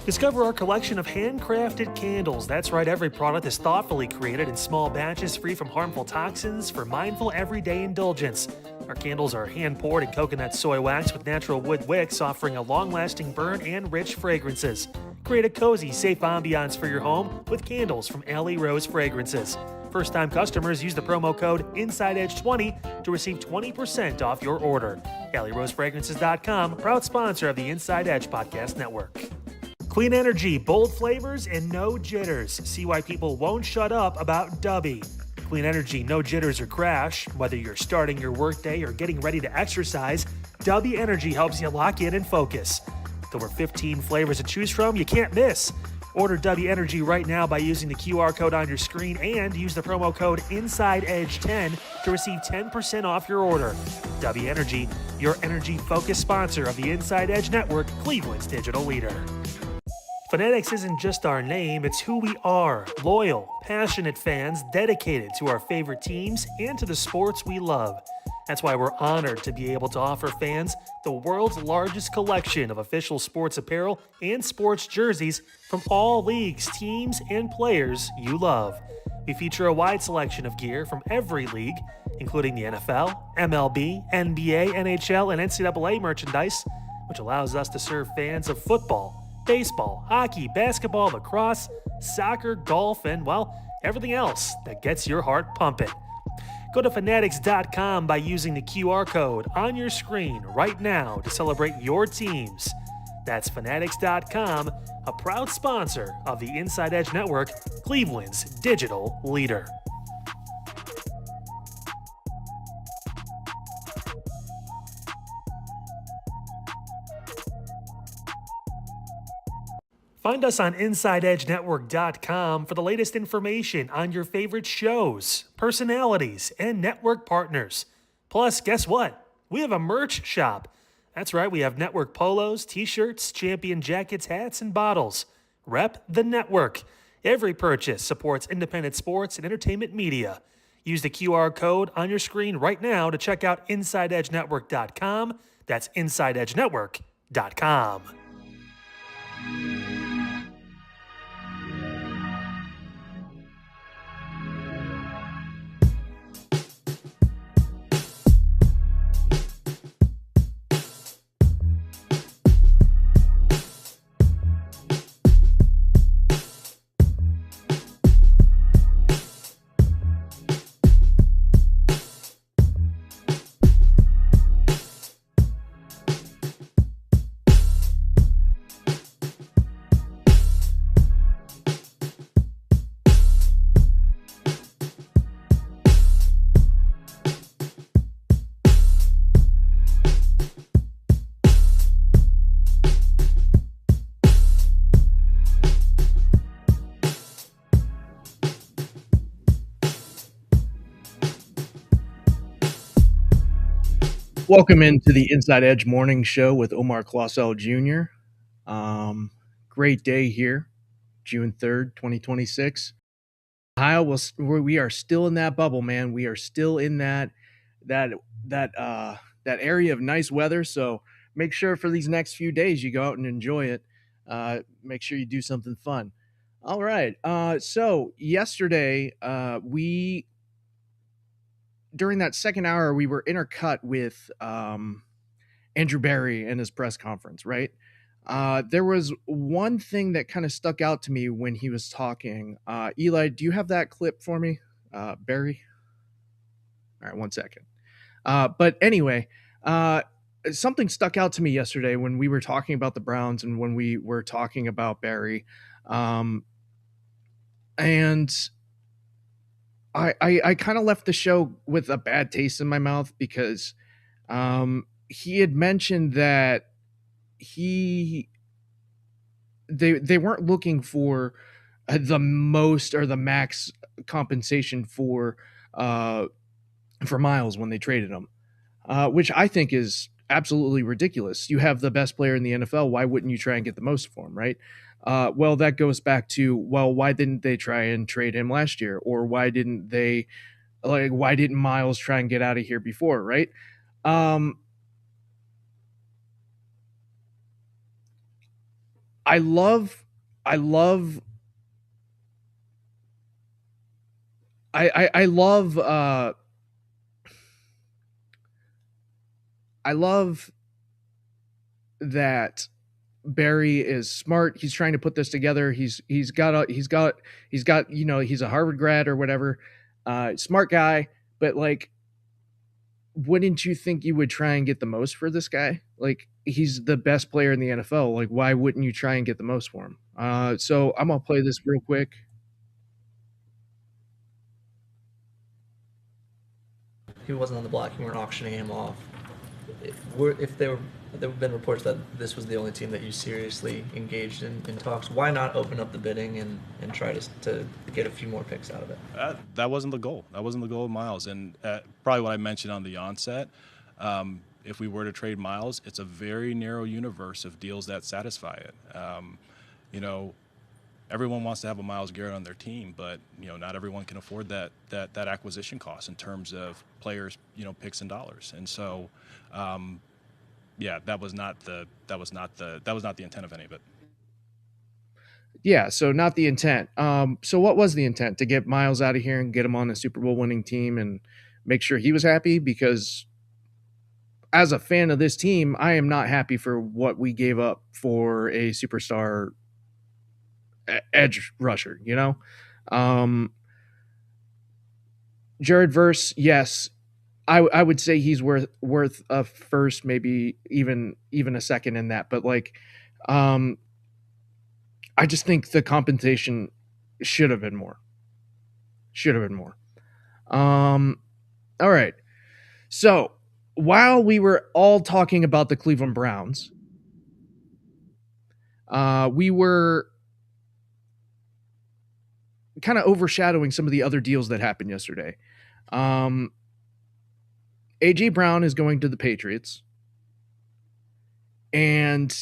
Discover our collection of handcrafted candles. That's right, every product is thoughtfully created in small batches free from harmful toxins for mindful everyday indulgence. Our candles are hand poured in coconut soy wax with natural wood wicks, offering a long lasting burn and rich fragrances. Create a cozy, safe ambiance for your home with candles from Alley Rose Fragrances. First time customers use the promo code InsideEdge20 to receive 20% off your order. AlleyRoseFragrances.com, proud sponsor of the Inside Edge Podcast Network. Clean energy, bold flavors, and no jitters. See why people won't shut up about Dubby. Clean energy, no jitters or crash. Whether you're starting your workday or getting ready to exercise, Dubby Energy helps you lock in and focus. With over 15 flavors to choose from, you can't miss. Order Dubby Energy right now by using the QR code on your screen and use the promo code InsideEdge10 to receive 10% off your order. Dubby Energy, your energy-focused sponsor of the Inside Edge Network, Cleveland's digital leader. Fanatics isn't just our name, it's who we are. Loyal, passionate fans dedicated to our favorite teams and to the sports we love. That's why we're honored to be able to offer fans the world's largest collection of official sports apparel and sports jerseys from all leagues, teams, and players you love. We feature a wide selection of gear from every league, including the NFL, MLB, NBA, NHL, and NCAA merchandise, which allows us to serve fans of football, baseball, hockey, basketball, lacrosse, soccer, golf, and, well, everything else that gets your heart pumping. Go to Fanatics.com by using the QR code on your screen right now to celebrate your teams. That's Fanatics.com, a proud sponsor of the Inside Edge Network, Cleveland's digital leader. Find us on InsideEdgeNetwork.com for the latest information on your favorite shows, personalities, and network partners. Plus, guess what? We have a merch shop. That's right, we have network polos, t-shirts, champion jackets, hats, and bottles. Rep the network. Every purchase supports independent sports and entertainment media. Use the QR code on your screen right now to check out InsideEdgeNetwork.com. That's InsideEdgeNetwork.com. Welcome into the Inside Edge Morning Show with Omar Claussell Jr. Great day here, June 3rd, 2026. Ohio, we are still in that bubble, man. We are still in that area of nice weather. So make sure for these next few days you go out and enjoy it. Make sure you do something fun. All right. So yesterday, during that second hour, we were intercut with Andrew Berry and his press conference, right? There was one thing that kind of stuck out to me when he was talking. Eli, do you have that clip for me? Berry? All right, 1 second. But anyway, something stuck out to me yesterday when we were talking about the Browns and when we were talking about Berry. And I kind of left the show with a bad taste in my mouth because he had mentioned that they weren't looking for the most or the max compensation for Miles when they traded him, which I think is absolutely ridiculous. You have the best player in the NFL. Why wouldn't you try and get the most for him, right? Well, that goes back to, why didn't they try and trade him last year? Or why didn't Miles try and get out of here before, right? I love, I love, I love, I love that Barry is smart. He's trying to put this together. He's got he's a Harvard grad or whatever, smart guy. But like, wouldn't you think you would try and get the most for this guy? Like, he's the best player in the NFL. Like, why wouldn't you try and get the most for him? So I'm gonna play this real quick. He wasn't on the block. You weren't auctioning him off. If there have been reports that this was the only team that you seriously engaged in talks, why not open up the bidding and try to get a few more picks out of it? That wasn't the goal. That wasn't the goal of Miles. And probably what I mentioned on the onset, if we were to trade Miles, it's a very narrow universe of deals that satisfy it. You know, everyone wants to have a Miles Garrett on their team, but not everyone can afford that acquisition cost in terms of players, picks and dollars. And so, yeah, that was not the intent of any of it. Yeah, so not the intent. So what was the intent? To get Miles out of here and get him on a Super Bowl winning team and make sure he was happy? Because as a fan of this team, I am not happy for what we gave up for a superstar edge rusher, Jared Verse, yes, I would say he's worth a first, maybe even a second in that. But like, I just think the compensation should have been more. Should have been more. All right. So while we were all talking about the Cleveland Browns, we were kind of overshadowing some of the other deals that happened yesterday. AJ Brown is going to the Patriots, and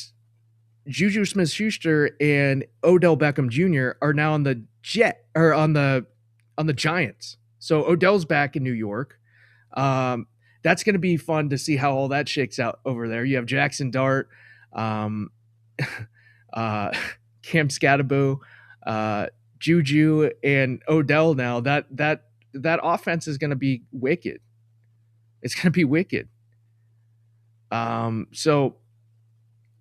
Juju Smith-Schuster and Odell Beckham Jr. are now on the Giants. So Odell's back in New York. That's going to be fun to see how all that shakes out over there. You have Jackson Dart, Cam Scattaboo, Juju, and Odell. Now that offense is going to be wicked. It's going to be wicked. So,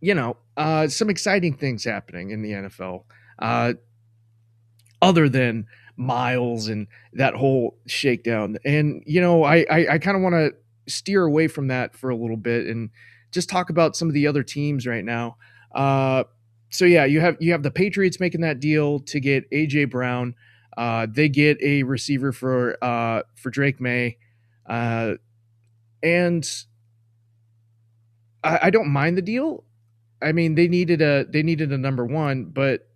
some exciting things happening in the NFL, other than Miles and that whole shakedown. And, I kind of want to steer away from that for a little bit and just talk about some of the other teams right now. So yeah, you have the Patriots making that deal to get AJ Brown. They get a receiver for Drake May. And I don't mind the deal. I mean, they needed a number one, but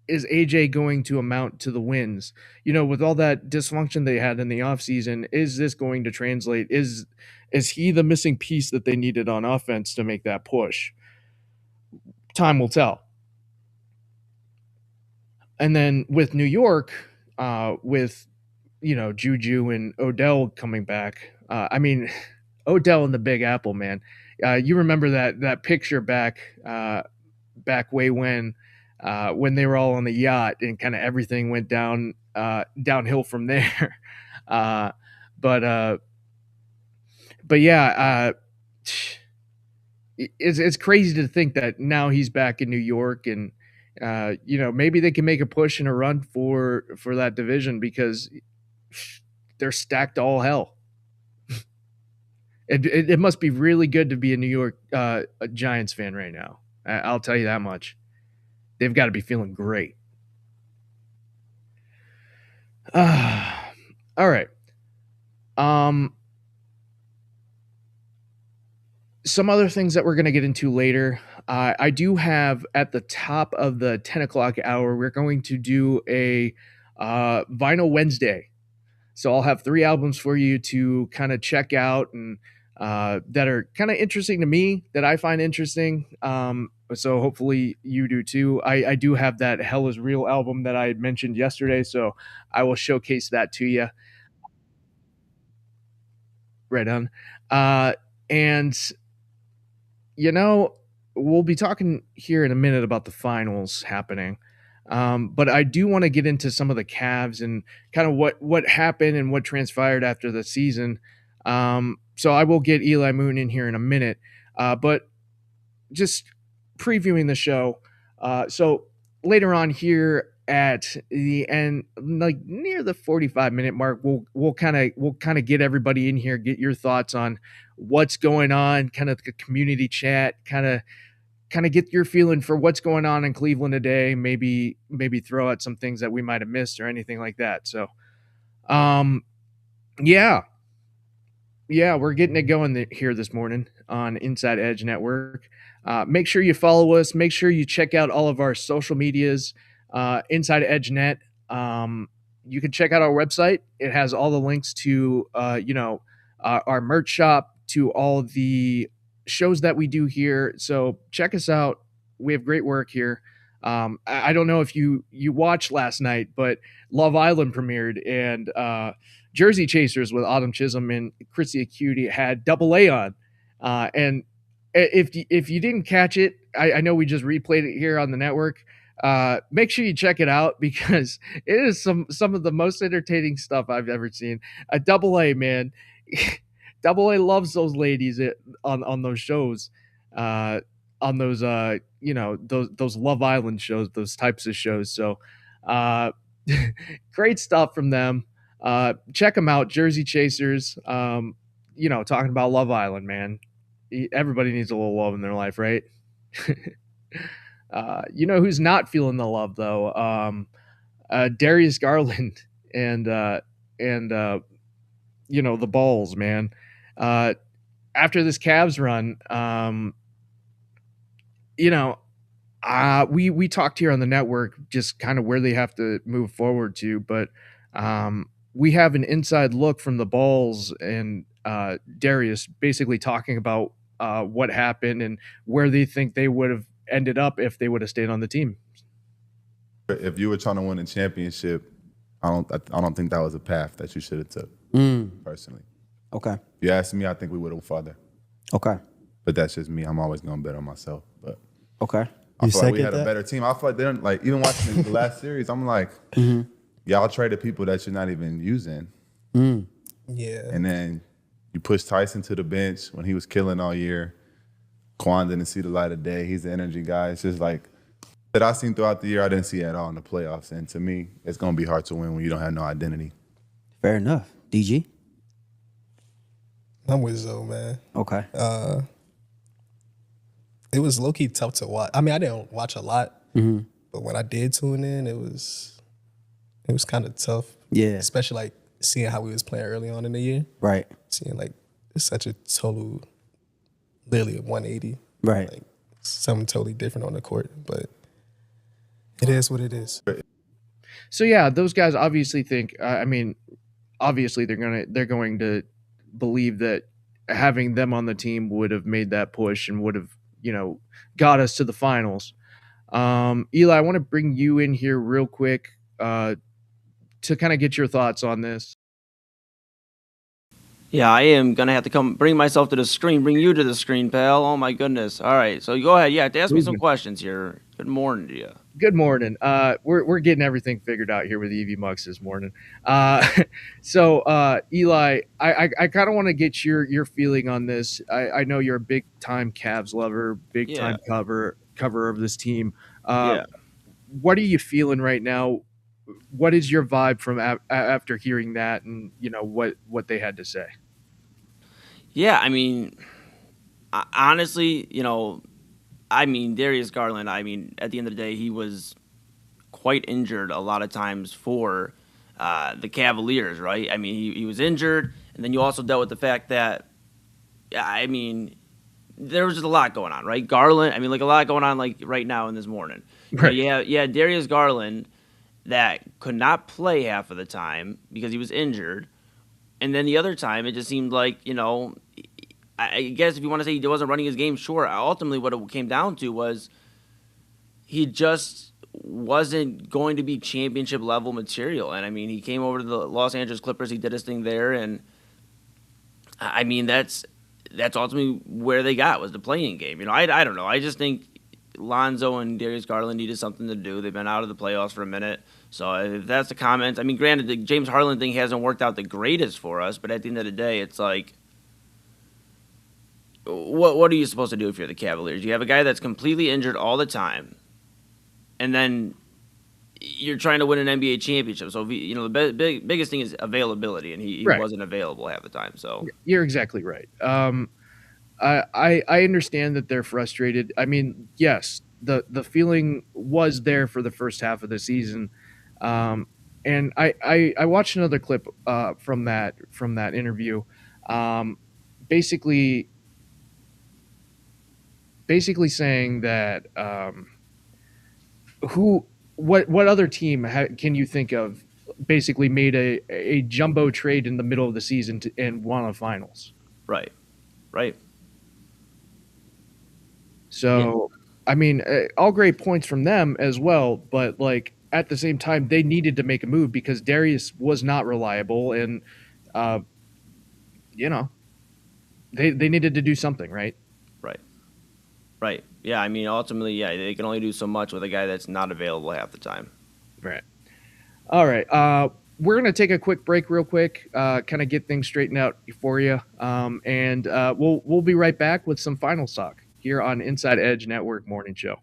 is AJ going to amount to the wins? With all that dysfunction they had in the offseason, is this going to translate? Is he the missing piece that they needed on offense to make that push? Time will tell. And then with New York, with Juju and Odell coming back, Odell and the Big Apple, man. You remember that picture back way when they were all on the yacht and kind of everything went downhill from there. But yeah, it's crazy to think that now he's back in New York and maybe they can make a push and a run for that division because they're stacked all hell. It must be really good to be a New York Giants fan right now. I'll tell you that much. They've got to be feeling great. All right. Some other things that we're going to get into later. I do have at the top of the 10 o'clock hour, we're going to do a Vinyl Wednesday. So I'll have 3 albums for you to kind of check out and that are kind of interesting to me, that I find interesting. So hopefully you do too. I do have that Hell Is Real album that I had mentioned yesterday, so I will showcase that to you. Right on. And we'll be talking here in a minute about the finals happening. But I do want to get into some of the Cavs and kind of what happened and what transpired after the season. So I will get Eli Moon in here in a minute. But just previewing the show. So later on here at the end, like near the 45-minute mark, we'll kind of get everybody in here, get your thoughts on what's going on, kind of the community chat, kind of get your feeling for what's going on in Cleveland today. Maybe throw out some things that we might have missed or anything like that. So, yeah, we're getting it going here this morning on Inside Edge Network. Make sure you follow us. Make sure you check out all of our social medias, Inside Edge Net. You can check out our website. It has all the links to, our merch shop, to all the shows that we do here. So check us out. We have great work here. I don't know if you watched last night, but Love Island premiered, and Jersey Chasers with Autumn Chisholm and Chrissy Acuity had Double A on. And if you didn't catch it, I know we just replayed it here on the network. Make sure you check it out because it is some of the most entertaining stuff I've ever seen. Double A, man. Double A loves those ladies on those shows, on those those Love Island shows, those types of shows. So great stuff from them. Check them out, Jersey Chasers. Talking about Love Island, man. Everybody needs a little love in their life, right? Who's not feeling the love though? Darius Garland and the balls, man. After this Cavs run, we talked here on the network just kind of where they have to move forward to, but we have an inside look from the balls and Darius basically talking about what happened and where they think they would have ended up if they would have stayed on the team. If you were trying to win a championship, I don't think that was a path that you should have took. Personally. Okay. If you ask me, I think we would have farther. Okay. But that's just me. I'm always gonna bet on myself. But okay. I feel like we had a better team. I feel like they don't, like, even watching the last series, I'm like, y'all traded people that you're not even using. Yeah. And then you push Tyson to the bench when he was killing all year. Quan didn't see the light of day. He's the energy guy. It's just like that I've seen throughout the year, I didn't see at all in the playoffs. And to me, it's gonna be hard to win when you don't have no identity. Fair enough. DG? I'm with Zoe, man. Okay. It was low-key tough to watch. I mean, I didn't watch a lot, but when I did tune in, it was kind of tough. Yeah. Especially like seeing how we was playing early on in the year. Right. Seeing like it's such a total, literally a 180. Right. Like something totally different on the court, but it is what it is. So yeah, those guys obviously think. Obviously they're going to believe that having them on the team would have made that push and would have got us to the finals. Eli, I want to bring you in here real quick to kind of get your thoughts on this. Yeah, I am going to have to bring myself to the screen, bring you to the screen, pal. Oh, my goodness. All right, so go ahead. Yeah, ask me some questions here. Good morning to you. Good morning. We're getting everything figured out here with Evie Mux this morning. So Eli, I kind of want to get your feeling on this. I know you're a big time Cavs lover, big time cover of this team. What are you feeling right now? What is your vibe from after hearing that and what they had to say? Yeah, I mean, honestly, Darius Garland, at the end of the day, he was quite injured a lot of times for the Cavaliers, right? I mean, he was injured, and then you also dealt with the fact that, there was just a lot going on, right? Garland, a lot going on, like, right now in this morning. Right. Yeah, Darius Garland that could not play half of the time because he was injured, and then the other time, it just seemed like, I guess if you want to say he wasn't running his game, sure. Ultimately, what it came down to was he just wasn't going to be championship level material. And he came over to the Los Angeles Clippers. He did his thing there, and that's that's ultimately where they got was the playing game. You know, I don't know. I just think Lonzo and Darius Garland needed something to do. They've been out of the playoffs for a minute. So if that's the comment, I mean, granted, the James Harden thing hasn't worked out the greatest for us, but at the end of the day, it's like, what are you supposed to do if you're the Cavaliers? You have a guy that's completely injured all the time, and then you're trying to win an NBA championship. So, you know, the biggest thing is availability, and he Right. wasn't available half the time. So You're exactly right. I understand that they're frustrated. I mean, yes, the feeling was there for the first half of the season. And I watched another clip from that interview. Basically saying that what other team can you think of basically made a jumbo trade in the middle of the season and won a finals? right. So, I mean, all great points from them as well, but like at the same time, they needed to make a move because Darius was not reliable, and you know, they needed to do something, right? Right. Yeah, I mean, ultimately, yeah, they can only do so much with a guy that's not available half the time. Right. All right. We're gonna take a quick break, real quick, kind of get things straightened out for you, and we'll be right back with some final talk here on Inside Edge Network Morning Show.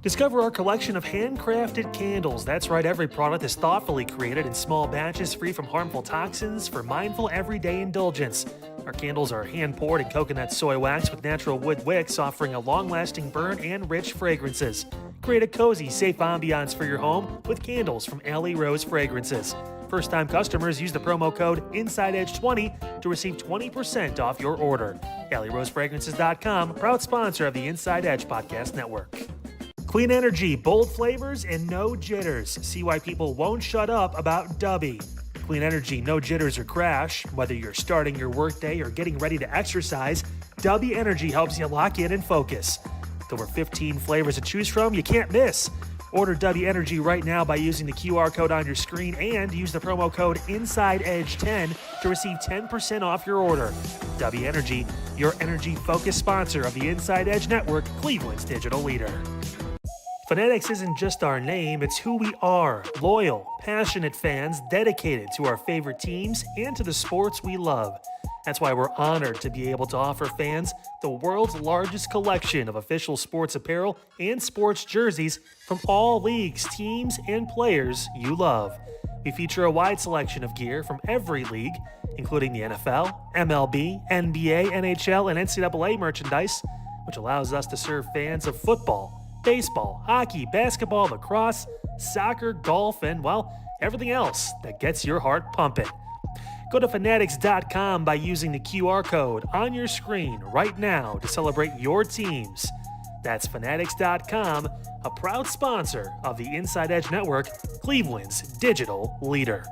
Discover our collection of handcrafted candles. That's right, every product is thoughtfully created in small batches free from harmful toxins for mindful everyday indulgence. Our candles are hand-poured in coconut soy wax with natural wood wicks, offering a long-lasting burn and rich fragrances. Create a cozy, safe ambiance for your home with candles from Alley Rose Fragrances. First-time customers use the promo code InsideEdge20 to receive 20% off your order. AlleyRoseFragrances.com, proud sponsor of the Inside Edge Podcast Network. Clean energy, bold flavors, and no jitters. See why people won't shut up about Dubby. Clean energy, no jitters or crash. Whether you're starting your workday or getting ready to exercise, Dubby Energy helps you lock in and focus. With over 15 flavors to choose from, you can't miss. Order Dubby Energy right now by using the QR code on your screen and use the promo code InsideEdge10 to receive 10% off your order. Dubby Energy, your energy-focused sponsor of the Inside Edge Network, Cleveland's digital leader. Fanatics isn't just our name, it's who we are. Loyal, passionate fans dedicated to our favorite teams and to the sports we love. That's why we're honored to be able to offer fans the world's largest collection of official sports apparel and sports jerseys from all leagues, teams, and players you love. We feature a wide selection of gear from every league, including the NFL, MLB, NBA, NHL, and NCAA merchandise, which allows us to serve fans of football, baseball, hockey, basketball, lacrosse, soccer, golf, and, well, everything else that gets your heart pumping. Go to Fanatics.com by using the QR code on your screen right now to celebrate your teams. That's Fanatics.com, a proud sponsor of the Inside Edge Network, Cleveland's digital leader.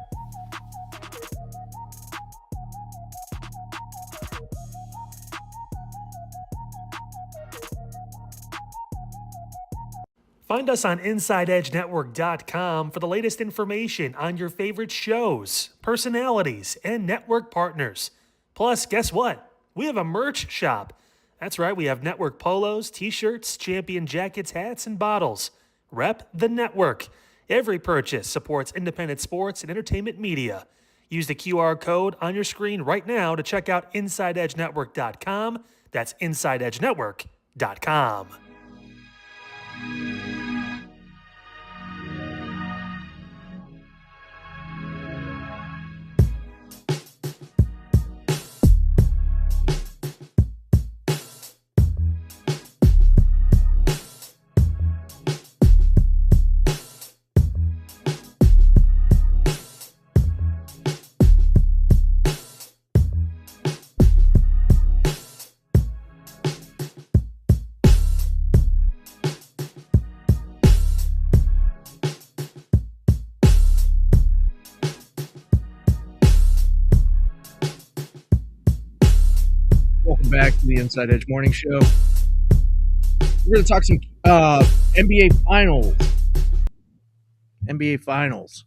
Find us on InsideEdgeNetwork.com for the latest information on your favorite shows, personalities, and network partners. Plus, guess what? We have a merch shop. That's right, we have network polos, t-shirts, champion jackets, hats, and bottles. Rep the network. Every purchase supports independent sports and entertainment media. Use the QR code on your screen right now to check out InsideEdgeNetwork.com. That's InsideEdgeNetwork.com. Welcome back to the Inside Edge Morning Show. We're going to talk some NBA Finals. NBA Finals.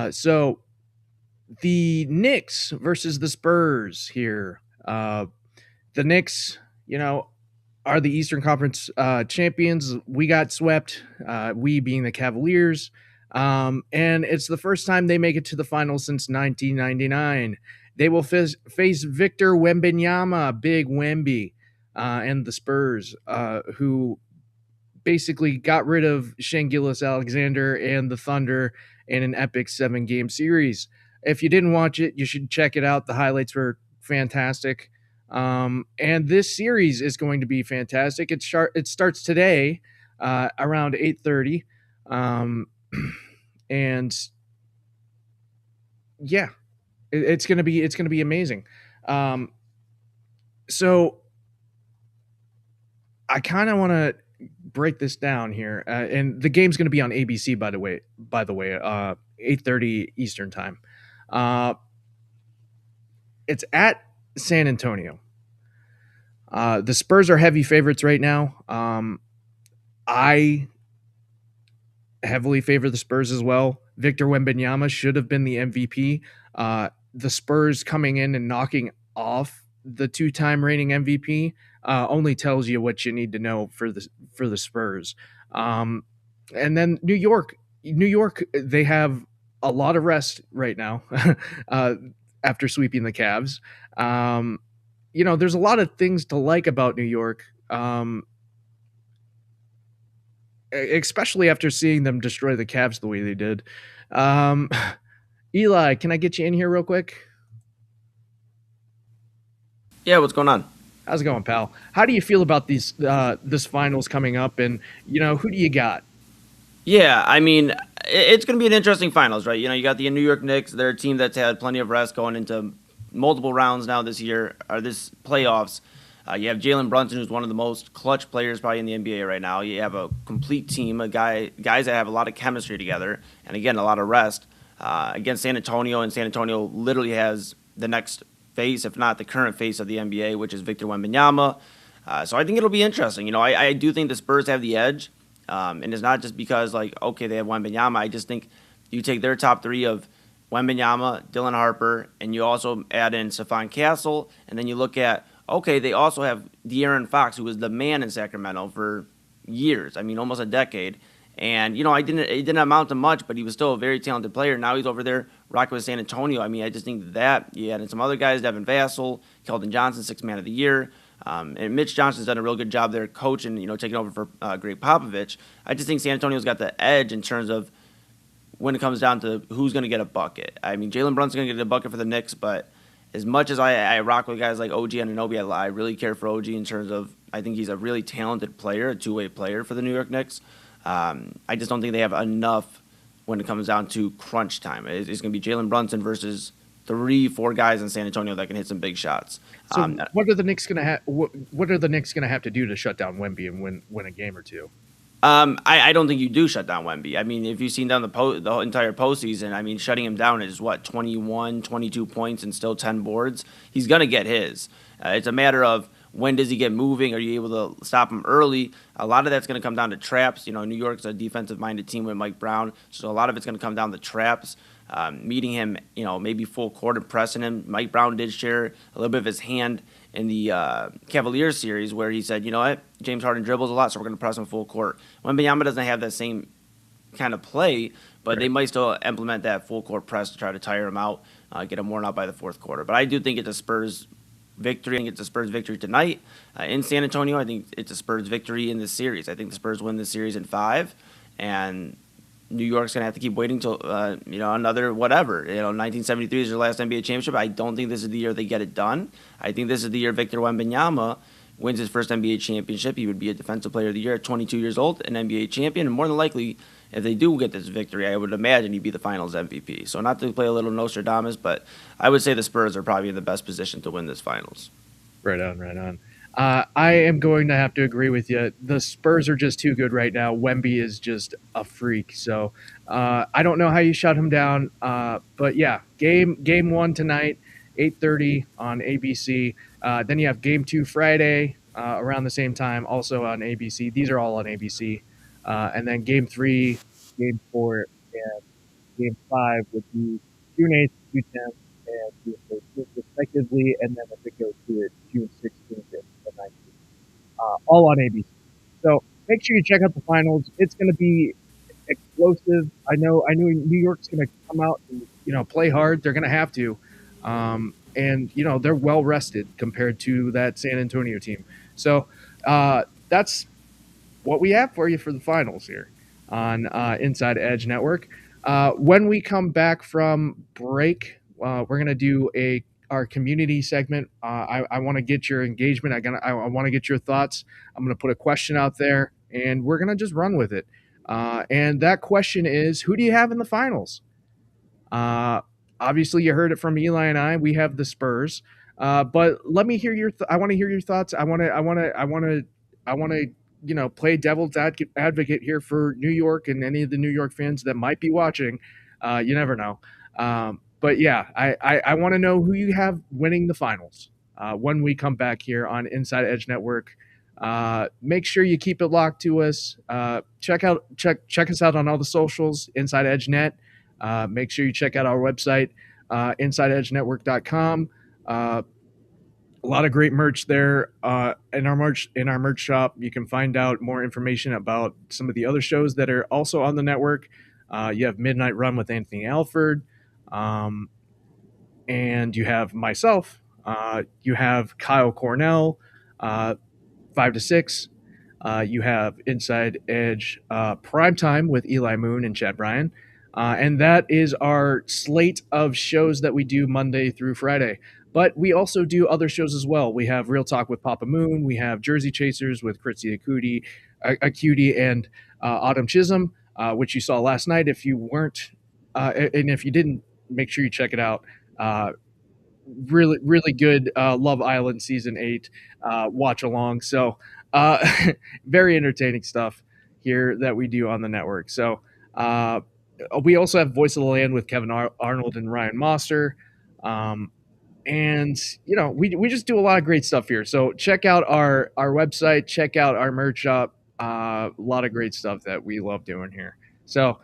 So the Knicks versus the Spurs here. The Knicks, are the Eastern Conference champions. We got swept, we being the Cavaliers. And it's the first time they make it to the finals since 1999. They will face Victor Wembanyama, Big Wemby, and the Spurs, who basically got rid of Shangillis Alexander and the Thunder in an epic 7-game series. If you didn't watch it, you should check it out. The highlights were fantastic. And this series is going to be fantastic. It starts today around 8:30. And yeah, it's going to be amazing. So I kind of want to break this down here, and the game's going to be on ABC, by the way, 8:30 Eastern time. It's at San Antonio. The Spurs are heavy favorites right now. I heavily favor the Spurs as well. Victor Wembanyama should have been the MVP. The Spurs coming in and knocking off the 2-time reigning MVP only tells you what you need to know for the Spurs. And then New York, they have a lot of rest right now after sweeping the Cavs. There's a lot of things to like about New York, especially after seeing them destroy the Cavs the way they did. Eli, can I get you in here real quick? Yeah, what's going on? How's it going, pal? How do you feel about this finals coming up, and who do you got? Yeah, I mean, it's going to be an interesting finals, right? You got the New York Knicks. They're a team that's had plenty of rest going into multiple rounds now this year, or this playoffs. You have Jalen Brunson, who's one of the most clutch players probably in the NBA right now. You have a complete team, guys that have a lot of chemistry together, and again, a lot of rest. Against San Antonio, and San Antonio literally has the next face, if not the current face of the NBA, which is Victor Wembanyama. So I think it'll be interesting. I do think the Spurs have the edge, and it's not just because, they have Wembanyama. I just think you take their top three of Wembanyama, Dylan Harper, and you also add in Stephon Castle, and then you look at, they also have De'Aaron Fox, who was the man in Sacramento for years. I mean, almost a decade. And, it didn't amount to much, but he was still a very talented player. Now he's over there rocking with San Antonio. I mean, I just think that you added some other guys, Devin Vassell, Keldon Johnson, 6th man of the year. And Mitch Johnson's done a real good job there coaching, taking over for Greg Popovich. I just think San Antonio's got the edge in terms of when it comes down to who's going to get a bucket. I mean, Jalen Brunson's going to get a bucket for the Knicks, but as much as I rock with guys like OG Anunoby, I really care for OG in terms of I think he's a really talented player, a two-way player for the New York Knicks. I just don't think they have enough when it comes down to crunch time. It's going to be Jalen Brunson versus 3-4 guys in San Antonio that can hit some big shots. So what are the Knicks going to have? What are the Knicks going to have to do to shut down Wemby and win a game or two? I don't think you do shut down Wemby. I mean, if you've seen down the entire postseason, I mean, shutting him down is 21, 22 points and still 10 boards. He's going to get his. It's a matter of when does he get moving? Are you able to stop him early? A lot of that's going to come down to traps. New York's a defensive-minded team with Mike Brown, so a lot of it's going to come down to traps. Meeting him, maybe full court and pressing him. Mike Brown did share a little bit of his hand in the Cavaliers series where he said, you know what, James Harden dribbles a lot, so we're going to press him full court. Wembanyama doesn't have that same kind of play, but they might still implement that full court press to try to tire him out, get him worn out by the fourth quarter. But I do think it's a Spurs victory. I think it's a Spurs victory tonight in San Antonio. I think it's a Spurs victory in this series. I think the Spurs win this series in 5, and New York's going to have to keep waiting till, another whatever. 1973 is their last NBA championship. I don't think this is the year they get it done. I think this is the year Victor Wembanyama wins his first NBA championship. He would be a Defensive Player of the Year at 22 years old, an NBA champion, and more than likely, if they do get this victory, I would imagine he'd be the Finals MVP. So not to play a little Nostradamus, but I would say the Spurs are probably in the best position to win this Finals. Right on. I am going to have to agree with you. The Spurs are just too good right now. Wemby is just a freak. So I don't know how you shut him down. But yeah, game 1 tonight, 8:30 on ABC. Then you have game 2 Friday around the same time, also on ABC. These are all on ABC. And then game 3, game 4, and game 5 would be June 8th, June 10th, and June 13th, respectively, and then if it goes to June 16th and the 19th, all on ABC. So make sure you check out the finals. It's going to be explosive. I know New York's going to come out and play hard. They're going to have to, and they're well rested compared to that San Antonio team. So that's what we have for you for the finals here on Inside Edge Network. When we come back from break, we're going to do our community segment. I want to get your engagement. I want to get your thoughts. I'm going to put a question out there, and we're going to just run with it. And that question is, who do you have in the finals? Obviously, you heard it from Eli and I. We have the Spurs. But let me hear your. I want to hear your thoughts. I want to play devil's advocate here for New York and any of the New York fans that might be watching. You never know. But yeah, I want to know who you have winning the finals when we come back here on Inside Edge Network. Make sure you keep it locked to us. Check us out on all the socials, Inside Edge Net. Make sure you check out our website, InsideEdgeNetwork.com. A lot of great merch there in our merch shop. You can find out more information about some of the other shows that are also on the network. You have Midnight Run with Anthony Alford, and you have myself. You have Kyle Cornell, 5 to 6. You have Inside Edge Primetime with Eli Moon and Chad Bryan. And that is our slate of shows that we do Monday through Friday. But we also do other shows as well. We have Real Talk with Papa Moon. We have Jersey Chasers with Chrissy Acuti and Autumn Chisholm, which you saw last night. If you weren't, and if you didn't, make sure you check it out. Really, really good Love Island Season 8 watch along. So very entertaining stuff here that we do on the network. So we also have Voice of the Land with Kevin Arnold and Ryan Moster. And we just do a lot of great stuff here. So check out our website, check out our merch shop. A lot of great stuff that we love doing here. So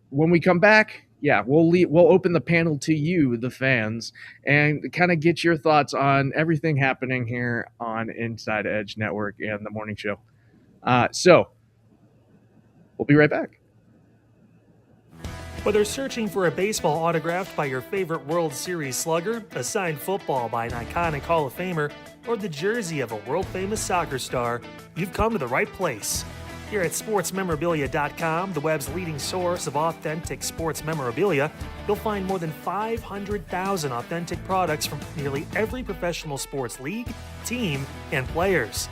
when we come back, we'll open the panel to you, the fans, and kind of get your thoughts on everything happening here on Inside Edge Network and the morning show. So we'll be right back. Whether searching for a baseball autographed by your favorite World Series slugger, a signed football by an iconic Hall of Famer, or the jersey of a world-famous soccer star, you've come to the right place. Here at sportsmemorabilia.com, the web's leading source of authentic sports memorabilia, you'll find more than 500,000 authentic products from nearly every professional sports league, team, and players.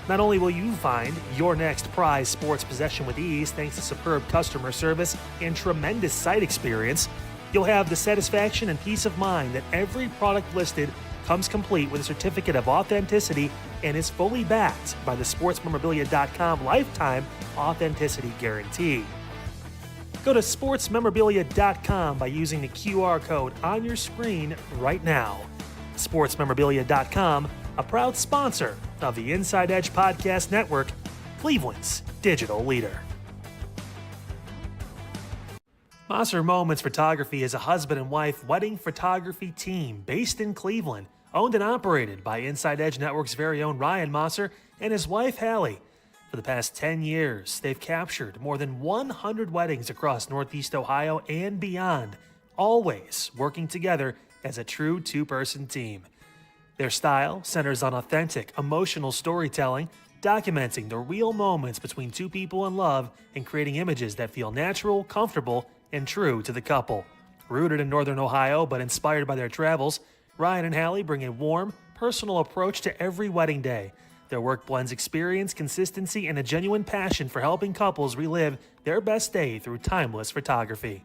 Not only will you find your next prized sports possession with ease thanks to superb customer service and tremendous site experience, you'll have the satisfaction and peace of mind that every product listed comes complete with a certificate of authenticity and is fully backed by the sportsmemorabilia.com lifetime authenticity guarantee. Go to sportsmemorabilia.com by using the QR code on your screen right now. Sportsmemorabilia.com, a proud sponsor of the Inside Edge Podcast Network, Cleveland's digital leader. Moser Moments Photography is a husband and wife wedding photography team based in Cleveland, owned and operated by Inside Edge Network's very own Ryan Moser and his wife Hallie. For the past 10 years, they've captured more than 100 weddings across Northeast Ohio and beyond, always working together as a true two-person team. Their style centers on authentic, emotional storytelling, documenting the real moments between two people in love and creating images that feel natural, comfortable, and true to the couple. Rooted in Northern Ohio but inspired by their travels, Ryan and Hallie bring a warm, personal approach to every wedding day. Their work blends experience, consistency, and a genuine passion for helping couples relive their best day through timeless photography.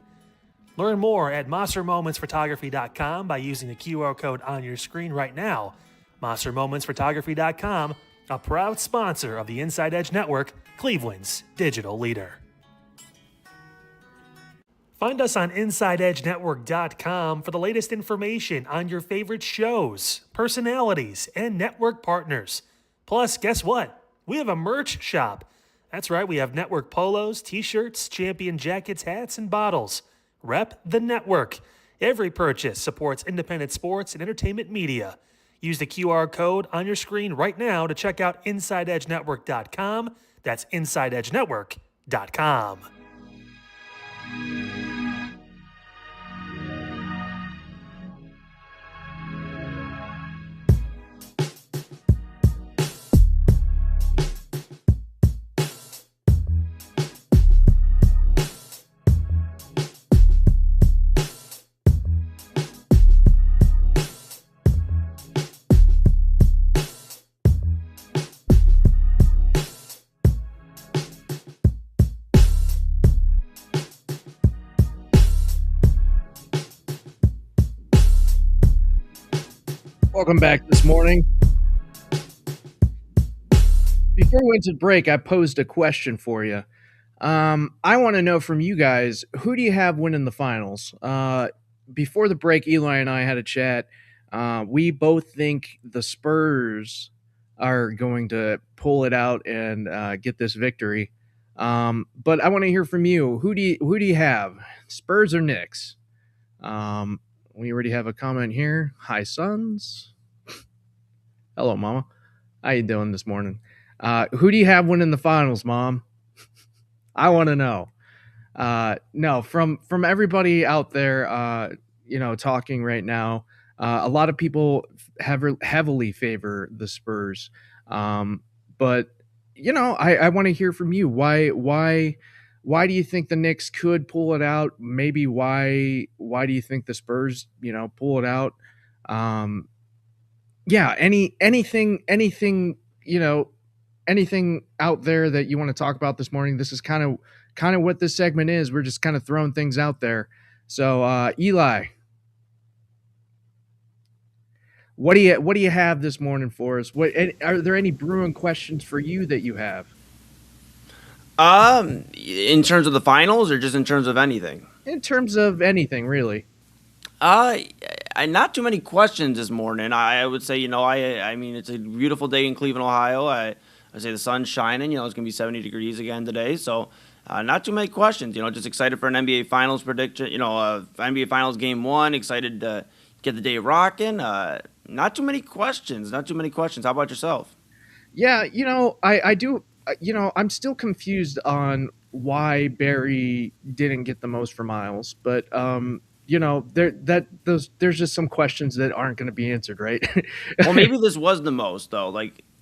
Learn more at MoserMomentsPhotography.com by using the QR code on your screen right now. MoserMomentsPhotography.com, a proud sponsor of the Inside Edge Network, Cleveland's digital leader. Find us on InsideEdgeNetwork.com for the latest information on your favorite shows, personalities, and network partners. Plus, guess what? We have a merch shop. That's right, we have network polos, t-shirts, champion jackets, hats, and bottles. Rep the network. Every purchase supports independent sports and entertainment media. Use the QR code on your screen right now to check out InsideEdgeNetwork.com. That's InsideEdgeNetwork.com. Welcome back this morning. Before we went to break, I posed a question for you. I want to know from you guys, who do you have winning the finals? Before the break, Eli and I had a chat. We both think the Spurs are going to pull it out and get this victory. But I want to hear from you. Who do you have, Spurs or Knicks? We already have a comment here. Hi, Suns. Hello, Mama. How you doing this morning? Who do you have winning the finals, Mom? I want to know. No, from everybody out there, talking right now, a lot of people heavily favor the Spurs. But I want to hear from you. Why do you think the Knicks could pull it out? Maybe why do you think the Spurs, pull it out? Anything, anything out there that you want to talk about this morning? This is kind of what this segment is. We're just kind of throwing things out there. So, Eli, what do you have this morning for us? Are there any brewing questions for you that you have? In terms of the finals, or just in terms of anything? In terms of anything, really. Not too many questions this morning. I would say, I mean, it's a beautiful day in Cleveland, Ohio. I say the sun's shining. It's going to be 70 degrees again today. So, not too many questions. Just excited for an NBA Finals prediction. NBA Finals Game 1. Excited to get the day rocking. Not too many questions. How about yourself? Yeah, I do. I'm still confused on why Barry didn't get the most for Miles, but there's just some questions that aren't going to be answered, right? Well, maybe this was the most though.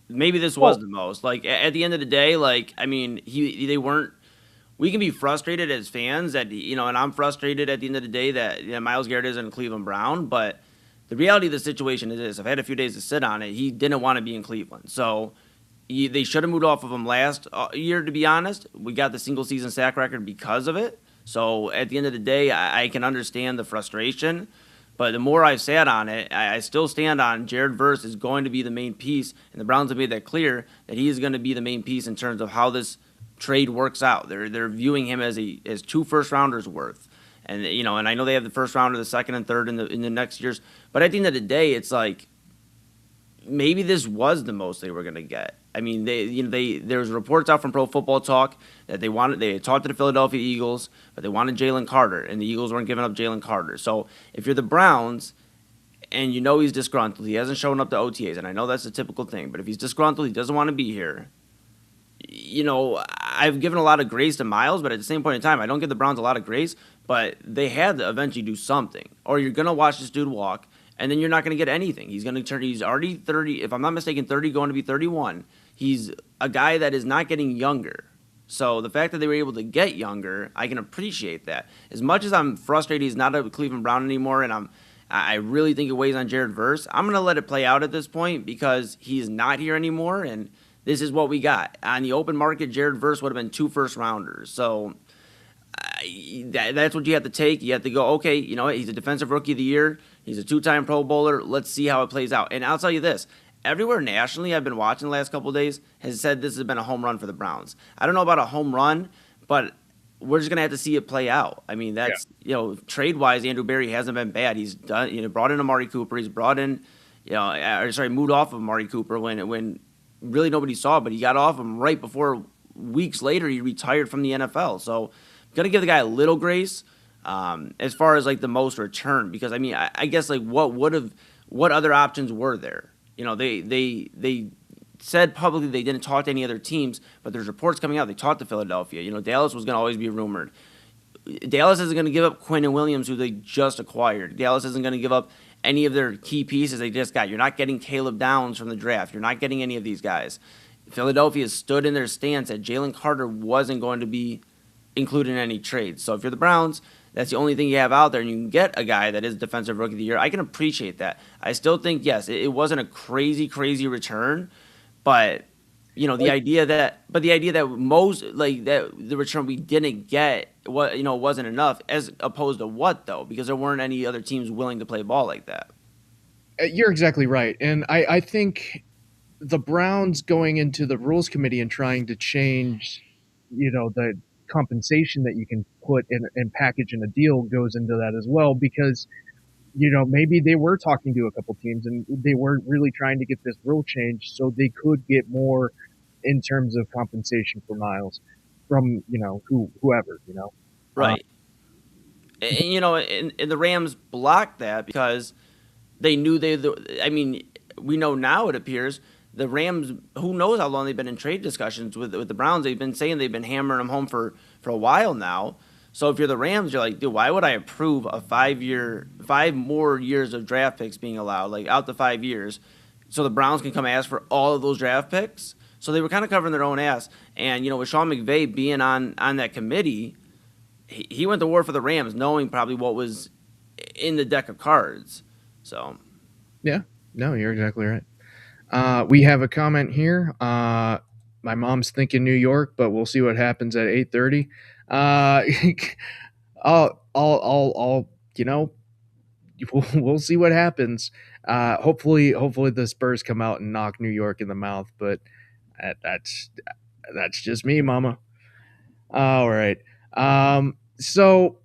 Maybe this was the most. At the end of the day, I mean, they weren't. We can be frustrated as fans that and I'm frustrated at the end of the day that Myles Garrett isn't Cleveland Brown, but the reality of the situation is this: I've had a few days to sit on it. He didn't want to be in Cleveland, so they should have moved off of him last year. To be honest, we got the single season sack record because of it. So at the end of the day, I can understand the frustration, but the more I've sat on it, I still stand on Jared Verse is going to be the main piece, and the Browns have made that clear that he is going to be the main piece in terms of how this trade works out. They're viewing him as 2 first rounders worth, and and I know they have the first rounder, the second and third in the next years, but at the end of the day, it's like maybe this was the most they were going to get. I mean, there's reports out from Pro Football Talk that they talked to the Philadelphia Eagles, but they wanted Jalen Carter, and the Eagles weren't giving up Jalen Carter. So if you're the Browns and he's disgruntled, he hasn't shown up to OTAs, and I know that's a typical thing, but if he's disgruntled, he doesn't want to be here. I've given a lot of grace to Myles, but at the same point in time, I don't give the Browns a lot of grace, but they had to eventually do something, or you're going to watch this dude walk, and then you're not going to get anything. He's already 30, if I'm not mistaken, 30 going to be 31. He's a guy that is not getting younger. So the fact that they were able to get younger, I can appreciate that. As much as I'm frustrated he's not a Cleveland Brown anymore, and I really think it weighs on Jared Verse, I'm going to let it play out at this point because he's not here anymore, and this is what we got. On the open market, Jared Verse would have been 2 first rounders. So that's what you have to take. You have to go, okay, he's a defensive rookie of the year. He's a 2-time Pro Bowler. Let's see how it plays out. And I'll tell you this. Everywhere nationally I've been watching the last couple of days has said this has been a home run for the Browns. I don't know about a home run, but we're just going to have to see it play out. I mean, that's, trade-wise, Andrew Berry hasn't been bad. He's done, brought in Amari Cooper. He's brought in, moved off of Amari Cooper when really nobody saw it, but he got off him right before weeks later he retired from the NFL. So I'm going to give the guy a little grace. as far as like the most return, because I mean, I guess like what other options were there? You know, they said publicly they didn't talk to any other teams, but there's reports coming out they talked to Philadelphia. You know, Dallas was going to always be rumored. Dallas isn't going to give up Quinn and Williams, who they just acquired. Dallas isn't going to give up any of their key pieces they just got. You're not getting Caleb Downs from the draft. You're not getting any of these guys. Philadelphia stood in their stance that Jalen Carter wasn't going to be included in any trades. So if you're the Browns, that's the only thing you have out there, and you can get a guy that is Defensive Rookie of the Year. I can appreciate that. I still think, yes, it wasn't a crazy return, but you know the idea that most like that the return we didn't get wasn't enough, as opposed to what though, because there weren't any other teams willing to play ball like that. You're exactly right, and I think the Browns going into the rules committee and trying to change, the compensation that you can put in and package in a deal goes into that as well, because maybe they were talking to a couple teams and they weren't really trying to get this rule change so they could get more in terms of compensation for Miles from whoever. Right. And the Rams blocked that because they knew we know now, it appears, the Rams, who knows how long they've been in trade discussions with the Browns. They've been saying they've been hammering them home for a while now. So if you're the Rams, you're like, dude, why would I approve a 5 more years of draft picks being allowed, like out the 5 years, so the Browns can come ask for all of those draft picks? So they were kind of covering their own ass. And, with Sean McVay being on that committee, he went to war for the Rams, knowing probably what was in the deck of cards. So, yeah, no, you're exactly right. We have a comment here. My mom's thinking New York, but we'll see what happens at 8:30. We'll see what happens. Hopefully the Spurs come out and knock New York in the mouth, but that's just me, Mama. All right. So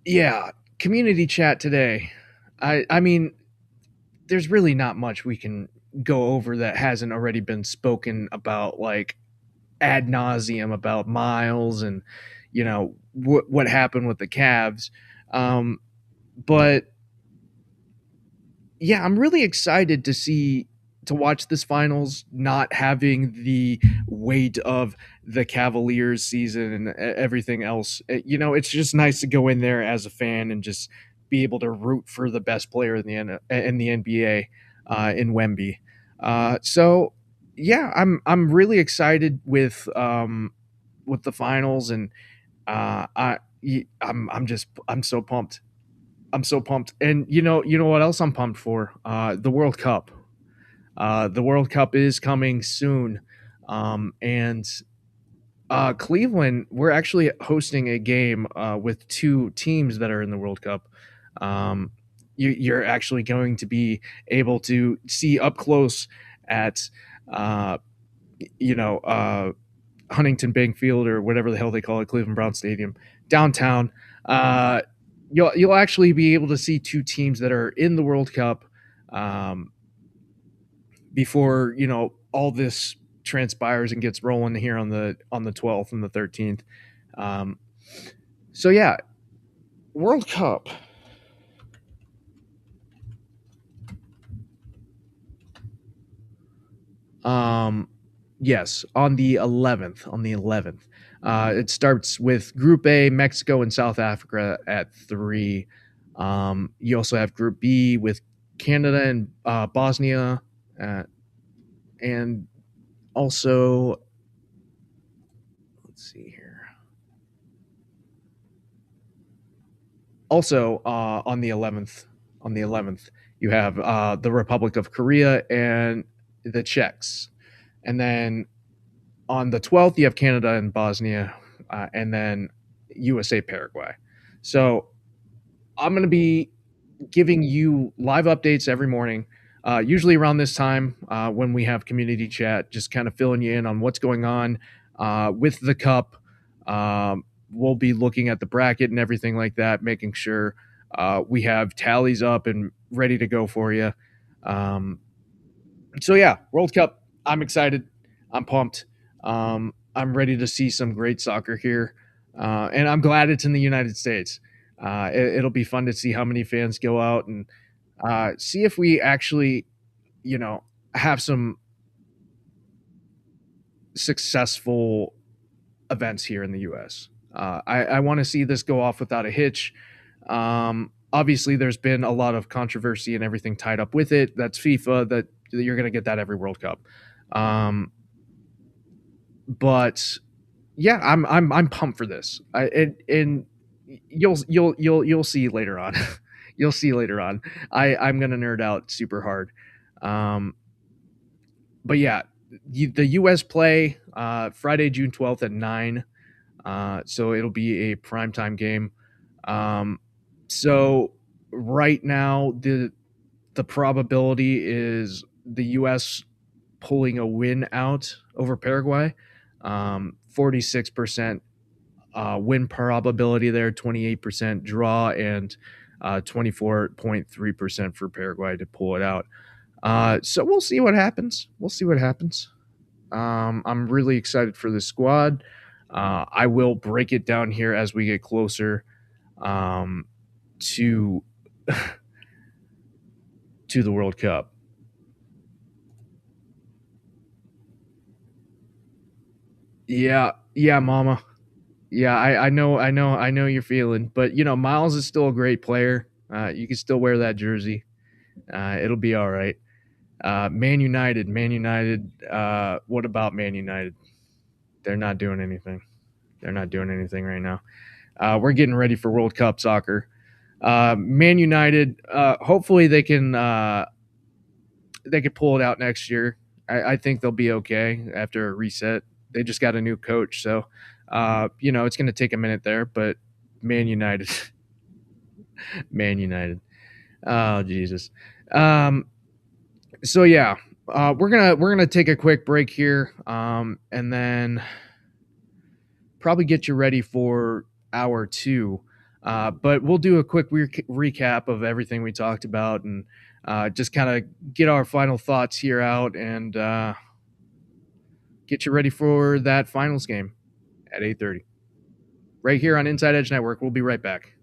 yeah, community chat today. I mean, there's really not much we can go over that hasn't already been spoken about, like ad nauseum, about Miles and what happened with the Cavs. But yeah, I'm really excited to watch this finals, not having the weight of the Cavaliers season and everything else. It's just nice to go in there as a fan and just be able to root for the best player in the NBA, in Wemby. So yeah, I'm really excited with the finals, and I'm so pumped. I'm so pumped. And you know what else I'm pumped for? The World Cup. The World Cup is coming soon. And Cleveland, we're actually hosting a game with two teams that are in the World Cup. You're actually going to be able to see up close at Huntington Bank Field, or whatever the hell they call it, Cleveland Brown Stadium, downtown. You'll actually be able to see two teams that are in the World Cup before all this transpires and gets rolling here on the 12th and the 13th. So yeah, World Cup. Yes, on the 11th. It starts with Group A, Mexico and South Africa at 3. You also have Group B with Canada and Bosnia, and also, let's see here. Also, on the 11th, you have the Republic of Korea and the Czechs. And then on the 12th, you have Canada and Bosnia, and then USA, Paraguay. So I'm going to be giving you live updates every morning, usually around this time when we have community chat, just kind of filling you in on what's going on with the Cup. We'll be looking at the bracket and everything like that, making sure we have tallies up and ready to go for you. So yeah, World Cup. I'm excited. I'm pumped. I'm ready to see some great soccer here. And I'm glad it's in the United States. It'll be fun to see how many fans go out and see if we actually, have some successful events here in the U.S. I want to see this go off without a hitch. Obviously, there's been a lot of controversy and everything tied up with it. That's FIFA. That you're going to get that every World Cup. But yeah, I'm pumped for this. And you'll see later on. You'll see later on. I'm gonna nerd out super hard. But yeah, the U.S. play Friday, June 12th at 9. So it'll be a primetime game. So right now the probability is the U.S. pulling a win out over Paraguay. 46% win probability there, 28% draw, and 24.3% for Paraguay to pull it out. So we'll see what happens. I'm really excited for the squad. I will break it down here as we get closer to to the World Cup. Yeah, mama. Yeah, I know you're feeling, but Miles is still a great player. You can still wear that jersey. It'll be all right. Man United. What about Man United? They're not doing anything. Right now. We're getting ready for World Cup soccer. Man United. Hopefully they can pull it out next year. I think they'll be okay after a reset. They just got a new coach, so it's going to take a minute there. But Man United. Oh Jesus. So yeah, we're gonna take a quick break here, and then probably get you ready for hour 2. But we'll do a quick recap of everything we talked about, and just kind of get our final thoughts here out, and get you ready for that finals game at 8:30, right here on Inside Edge Network. We'll be right back.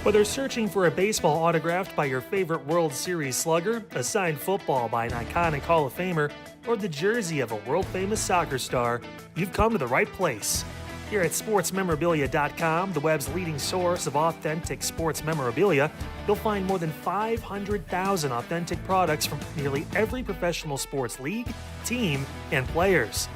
Whether searching for a baseball autographed by your favorite World Series slugger, a signed football by an iconic Hall of Famer, or the jersey of a world-famous soccer star, you've come to the right place. Here at sportsmemorabilia.com, the web's leading source of authentic sports memorabilia, you'll find more than 500,000 authentic products from nearly every professional sports league, team, and players.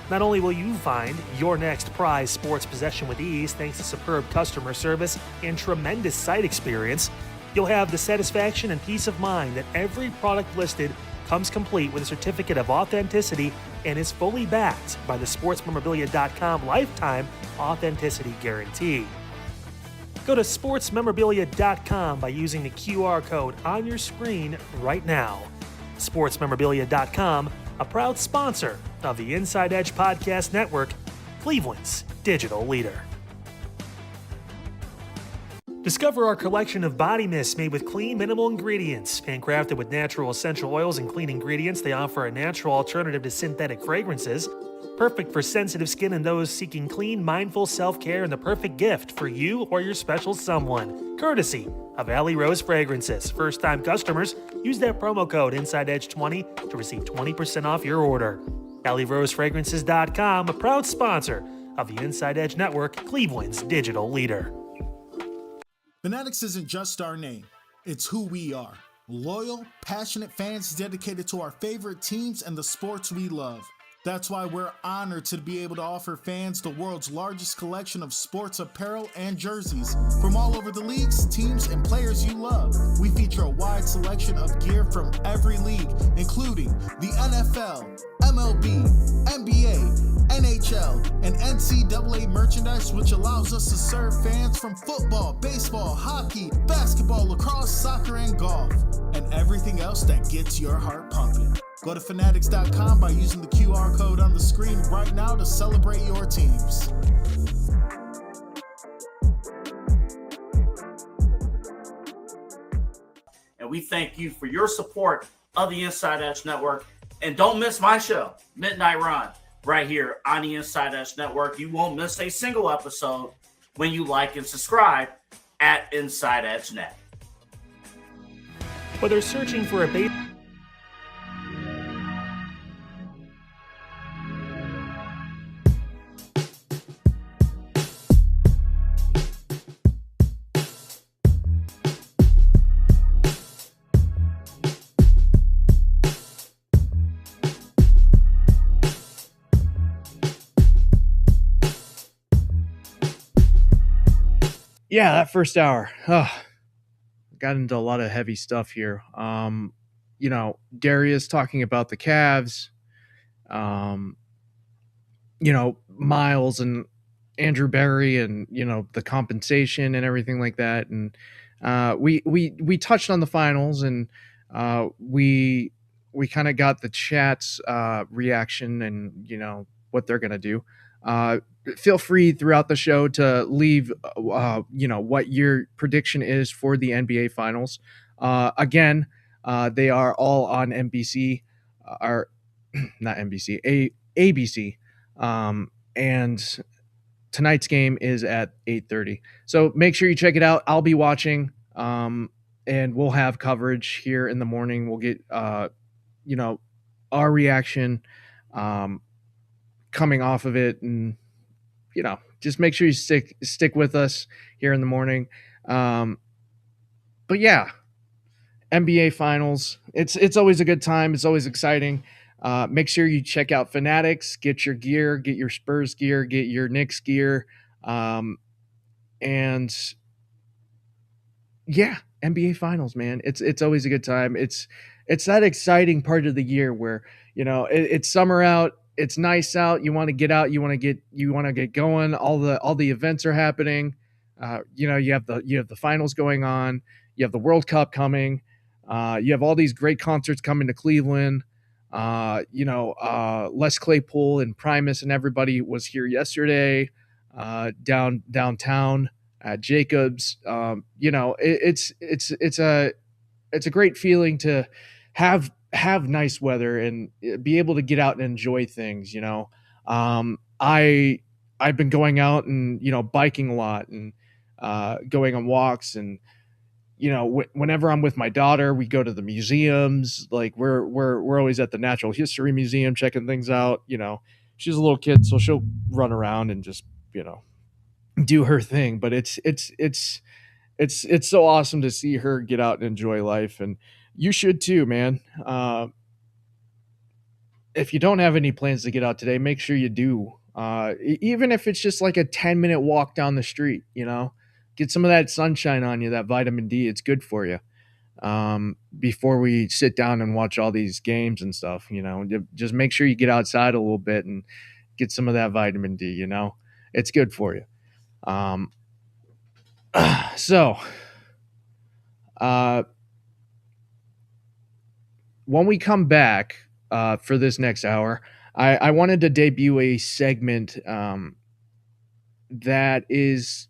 Not only will you find your next prized sports possession with ease thanks to superb customer service and tremendous site experience, you'll have the satisfaction and peace of mind that every product listed comes complete with a certificate of authenticity and is fully backed by the sportsmemorabilia.com lifetime authenticity guarantee. Go to sportsmemorabilia.com by using the QR code on your screen right now. Sportsmemorabilia.com, a proud sponsor of the Inside Edge Podcast Network, Cleveland's digital leader. Discover our collection of body mists made with clean, minimal ingredients. Handcrafted with natural essential oils and clean ingredients, they offer a natural alternative to synthetic fragrances. Perfect for sensitive skin and those seeking clean, mindful self-care, and the perfect gift for you or your special someone. Courtesy of Alley Rose Fragrances. First-time customers, use that promo code InsideEdge20 to receive 20% off your order. AlleyRoseFragrances.com, a proud sponsor of the Inside Edge Network, Cleveland's digital leader. Fanatics isn't just our name, it's who we are. Loyal, passionate fans dedicated to our favorite teams and the sports we love. That's why we're honored to be able to offer fans the world's largest collection of sports apparel and jerseys from all over the leagues, teams, and players you love. We feature a wide selection of gear from every league, including the NFL, MLB, NBA, NHL, and NCAA merchandise, which allows us to serve fans from football, baseball, hockey, basketball, lacrosse, soccer, and golf, and everything else that gets your heart pumping. Go to fanatics.com by using the QR code on the screen right now to celebrate your teams. And we thank you for your support of the Inside Edge Network. And don't miss my show, Midnight Run, right here on the Inside Edge Network. You won't miss a single episode when you like and subscribe at Inside Edge Net. Whether searching for a base... Yeah, that first hour. Got into a lot of heavy stuff here. Darius talking about the Cavs, Miles and Andrew Barry and, the compensation and everything like that. And we touched on the finals and we kind of got the chat's reaction and, what they're going to do. Feel free throughout the show to leave, what your prediction is for the NBA Finals. Again, they are all on NBC, or not NBC, ABC. And tonight's game is at 8:30. So make sure you check it out. I'll be watching, and we'll have coverage here in the morning. We'll get, our reaction, coming off of it, and just make sure you stick with us here in the morning. But yeah, NBA Finals. It's always a good time. It's always exciting. Make sure you check out Fanatics. Get your gear. Get your Spurs gear. Get your Knicks gear. And yeah, NBA Finals, man. It's always a good time. It's that exciting part of the year where it's summer out. It's nice out. You want to get out. You want to get going. All the events are happening. You have the finals going on. You have the World Cup coming. You have all these great concerts coming to Cleveland. Les Claypool and Primus and everybody was here yesterday. Downtown at Jacobs. It's a great feeling to have nice weather and be able to get out and enjoy things. I've been going out and biking a lot, and going on walks. And whenever I'm with my daughter, we go to the museums. Like we're always at the Natural History Museum checking things out. She's a little kid, so she'll run around and just do her thing. But it's so awesome to see her get out and enjoy life, and you should too, man. If you don't have any plans to get out today, make sure you do. Even if it's just like a 10-minute walk down the street, get some of that sunshine on you, that vitamin D. It's good for you. Before we sit down and watch all these games and stuff, just make sure you get outside a little bit and get some of that vitamin D. It's good for you. So, when we come back for this next hour, I wanted to debut a segment that is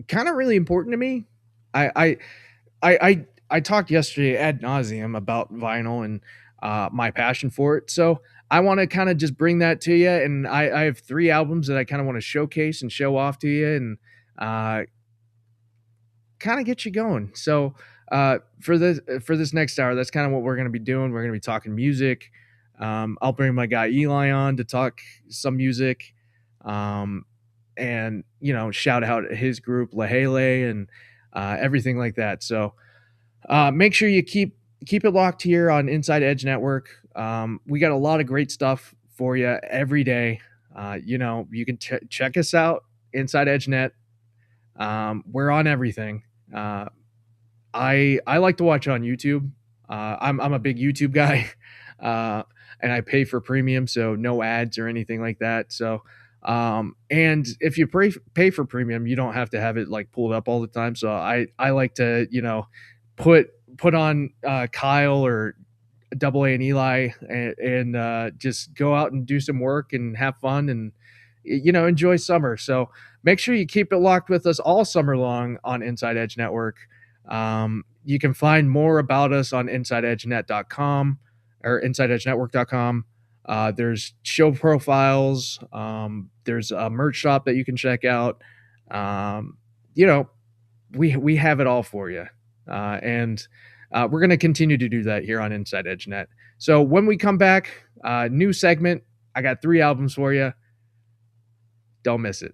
kind of really important to me. I talked yesterday ad nauseum about vinyl and my passion for it. So I want to kind of just bring that to you. And I have 3 albums that I kind of want to showcase and show off to you and kind of get you going. So for this next hour, that's kind of what we're going to be doing. We're going to be talking music. I'll bring my guy Eli on to talk some music. And shout out his group Lahele and everything like that. So make sure you keep it locked here on Inside Edge Network. We got a lot of great stuff for you every day. You can check us out, Inside Edge Net. We're on everything. I like to watch on YouTube. I'm a big YouTube guy, and I pay for premium, so no ads or anything like that. So, and if you pay for premium, you don't have to have it like pulled up all the time. So I like to, put on Kyle or Double A and Eli and just go out and do some work and have fun and enjoy summer. So make sure you keep it locked with us all summer long on Inside Edge Network. You can find more about us on InsideEdgeNet.com or InsideEdgeNetwork.com. There's show profiles. There's a merch shop that you can check out. We have it all for you. And we're going to continue to do that here on Inside Edge Net. So when we come back, new segment, I got 3 albums for you. Don't miss it.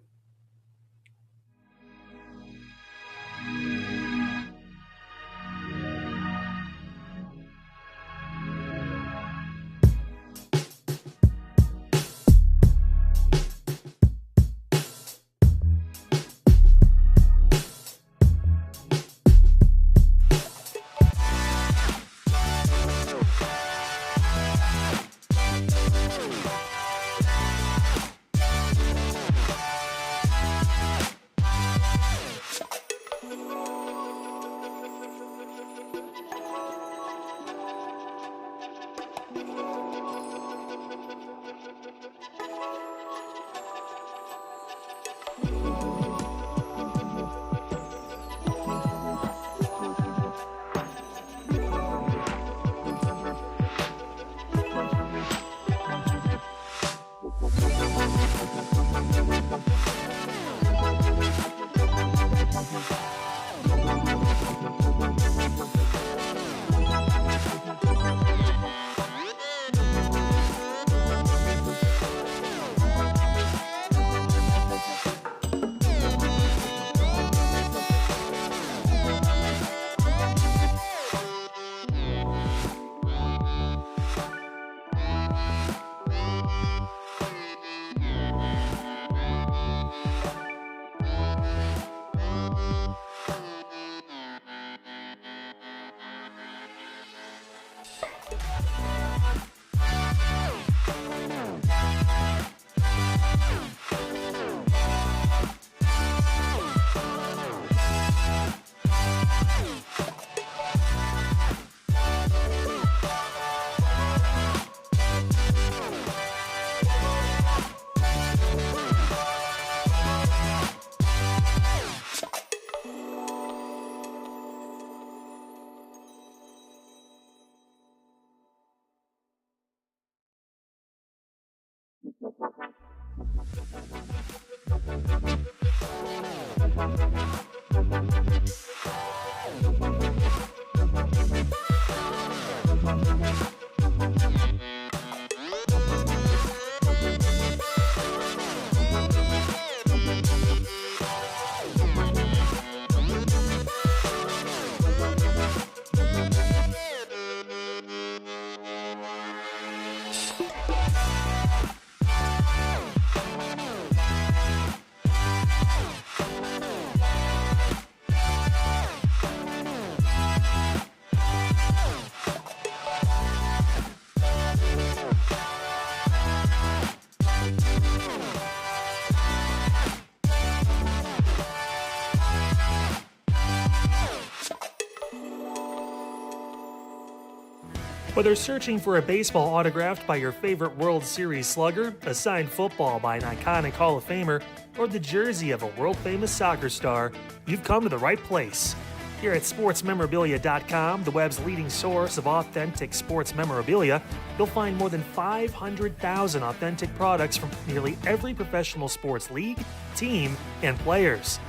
Whether searching for a baseball autographed by your favorite World Series slugger, a signed football by an iconic Hall of Famer, or the jersey of a world-famous soccer star, you've come to the right place. Here at sportsmemorabilia.com, the web's leading source of authentic sports memorabilia, you'll find more than 500,000 authentic products from nearly every professional sports league, team, and players.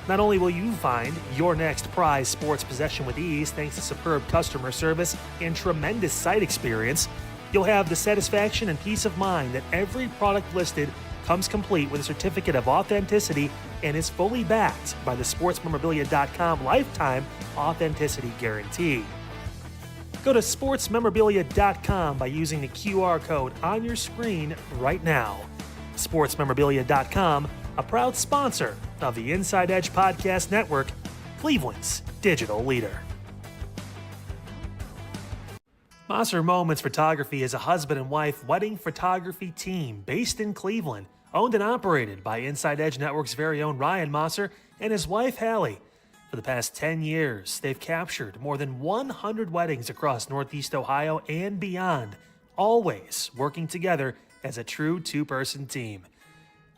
Not only will you find your next prized sports possession with ease thanks to superb customer service and tremendous site experience, you'll have the satisfaction and peace of mind that every product listed comes complete with a certificate of authenticity and is fully backed by the sportsmemorabilia.com lifetime authenticity guarantee. Go to sportsmemorabilia.com by using the QR code on your screen right now. Sportsmemorabilia.com, a proud sponsor of the Inside Edge Podcast Network, Cleveland's digital leader. Moser Moments Photography is a husband and wife wedding photography team based in Cleveland, owned and operated by Inside Edge Network's very own Ryan Moser and his wife Hallie. For the past 10 years, they've captured more than 100 weddings across Northeast Ohio and beyond, always working together as a true two-person team.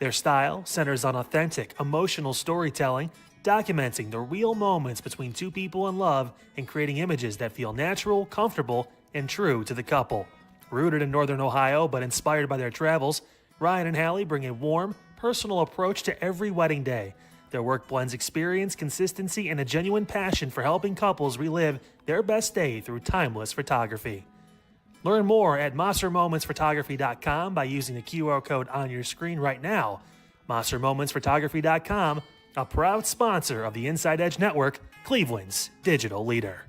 Their style centers on authentic, emotional storytelling, documenting the real moments between two people in love and creating images that feel natural, comfortable, and true to the couple. Rooted in Northern Ohio but inspired by their travels, Ryan and Hallie bring a warm, personal approach to every wedding day. Their work blends experience, consistency, and a genuine passion for helping couples relive their best day through timeless photography. Learn more at MoserMomentsPhotography.com by using the QR code on your screen right now. MoserMomentsPhotography.com, a proud sponsor of the Inside Edge Network, Cleveland's digital leader.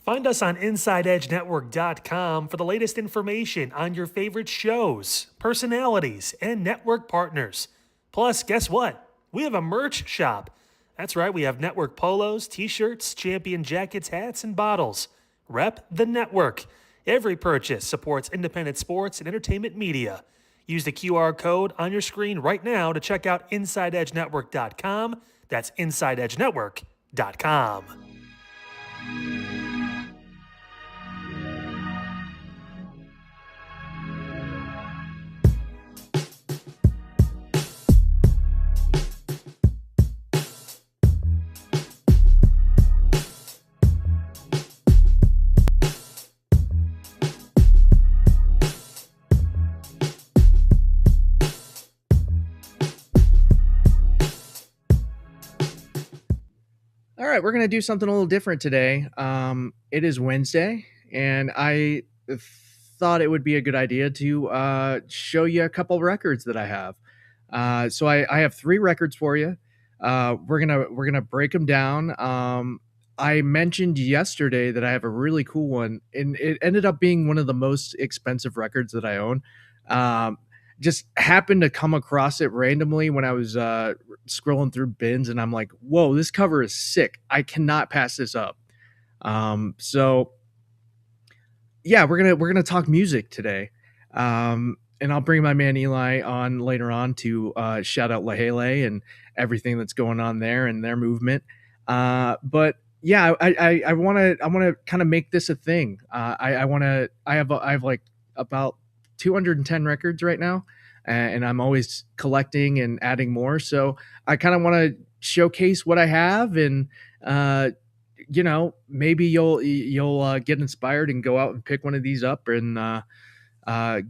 Find us on InsideEdgeNetwork.com for the latest information on your favorite shows, personalities, and network partners. Plus, guess what? We have a merch shop. That's right, we have network polos, t-shirts, champion jackets, hats, and bottles. Rep the network. Every purchase supports independent sports and entertainment media. Use the QR code on your screen right now to check out InsideEdgeNetwork.com. That's InsideEdgeNetwork.com. All right, we're going to do something a little different today. It is Wednesday, and I thought it would be a good idea to show you a couple records that I have. So I have 3 records for you. We're gonna break them down. I mentioned yesterday that I have a really cool one, and it ended up being one of the most expensive records that I own. Just happened to come across it randomly when I was scrolling through bins, and I'm like, whoa, this cover is sick. I cannot pass this up. So yeah, we're gonna talk music today. And I'll bring my man Eli on later on to shout out Lahele and everything that's going on there and their movement. But yeah, I want to kind of make this a thing. I have like about 210 records right now, and I'm always collecting and adding more. So I kind of want to showcase what I have, and maybe you'll get inspired and go out and pick one of these up and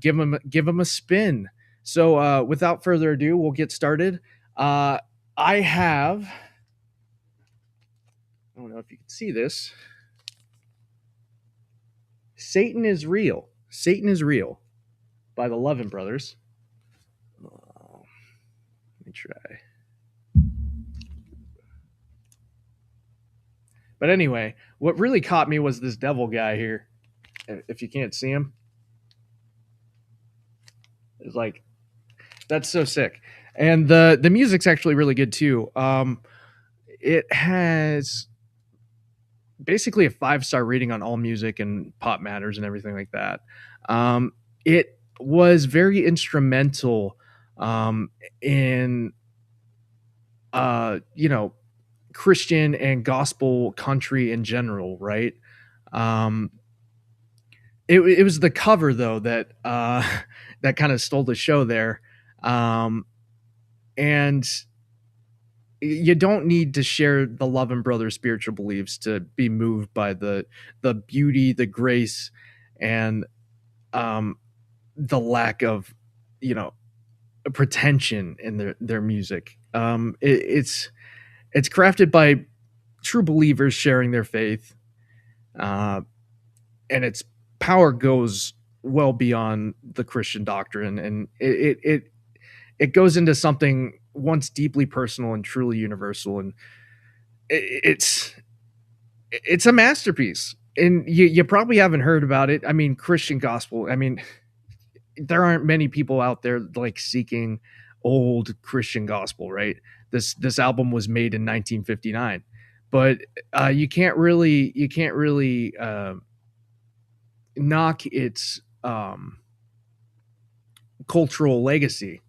give them a spin. So without further ado, we'll get started. I have. I don't know if you can see this. Satan is Real. Satan is Real by the Lovin' Brothers. Let me try. But anyway, what really caught me was this devil guy here. If you can't see him, it's like, that's so sick. And the music's actually really good too. It has basically a 5-star rating on AllMusic and Pop Matters and everything like that. It was very instrumental in Christian and gospel country in general, right? It was the cover though that that kind of stole the show there, and you don't need to share the Lovin' Brothers spiritual beliefs to be moved by the beauty, the grace, and the lack of pretension in their music. It's crafted by true believers sharing their faith, and its power goes well beyond the Christian doctrine, and it goes into something once deeply personal and truly universal, and it's a masterpiece. And you probably haven't heard about it. I mean, Christian gospel. I mean, there aren't many people out there like seeking old Christian gospel, right? This album was made in 1959, but you can't really knock its cultural legacy.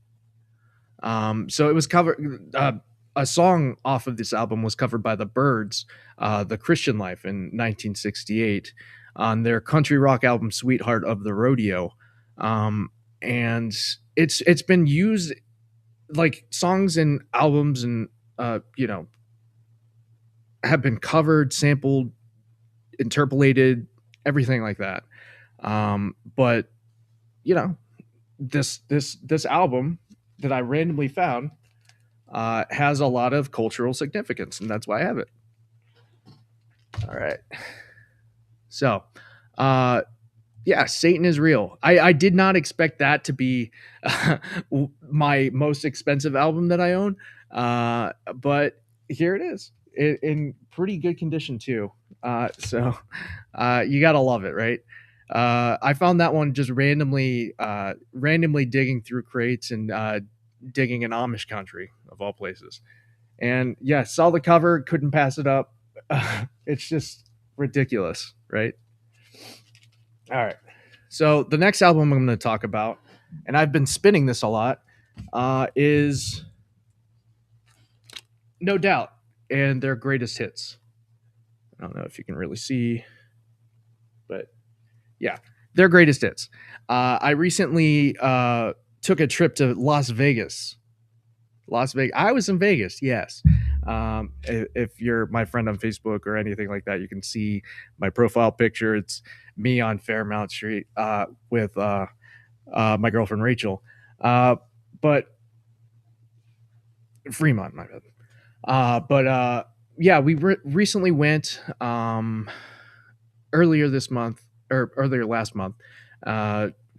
So it was covered. A song off of this album was covered by the Byrds, "The Christian Life" in 1968 on their country rock album "Sweetheart of the Rodeo," and it's been used, like, songs and albums and have been covered, sampled, interpolated, everything like that. But this album that I randomly found has a lot of cultural significance, and that's why I have it. All right. So, yeah, Satan is Real. I did not expect that to be my most expensive album that I own, but here it is, in pretty good condition too. So you gotta love it, right? I found that one just randomly digging through crates and digging in Amish country, of all places. And yeah, saw the cover, couldn't pass it up. It's just ridiculous, right? All right. So the next album I'm going to talk about, and I've been spinning this a lot, is No Doubt and their greatest hits. I don't know if you can really see, but yeah, their greatest hits. I recently took a trip to Las Vegas. I was in Vegas, yes. If you're my friend on Facebook or anything like that, you can see my profile picture. It's me on Fairmount Street with my girlfriend Rachel. But Fremont, my bad. Yeah, we recently went earlier last month.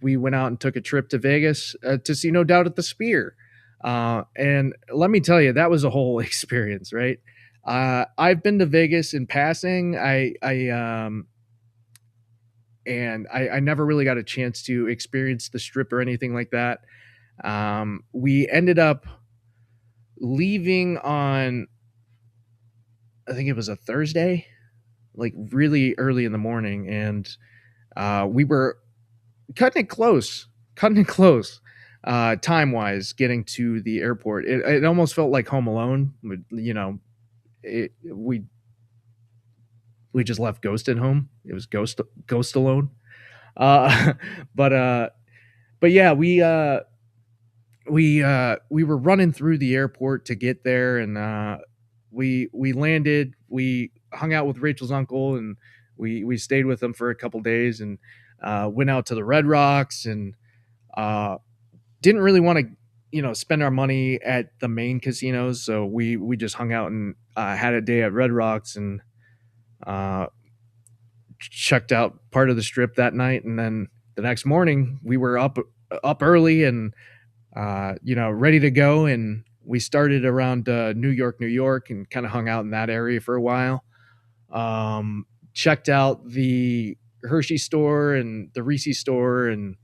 We went out and took a trip to Vegas to see No Doubt at the Sphere. And let me tell you, that was a whole experience, right? I've been to Vegas in passing. I never really got a chance to experience the Strip or anything like that. We ended up leaving on, I think it was a Thursday, like really early in the morning, and we were cutting it close time wise getting to the airport. It almost felt like Home Alone. We just left Ghost at home. It was Ghost alone. But yeah, we were running through the airport to get there, and we landed. We hung out with Rachel's uncle, and we stayed with him for a couple days, and went out to the Red Rocks, and didn't really want to spend our money at the main casinos. So we just hung out and had a day at Red Rocks and checked out part of the strip that night, and then the next morning we were up early and ready to go, and we started around New York, and kind of hung out in that area for a while. Checked out the Hershey store and the Reese store, and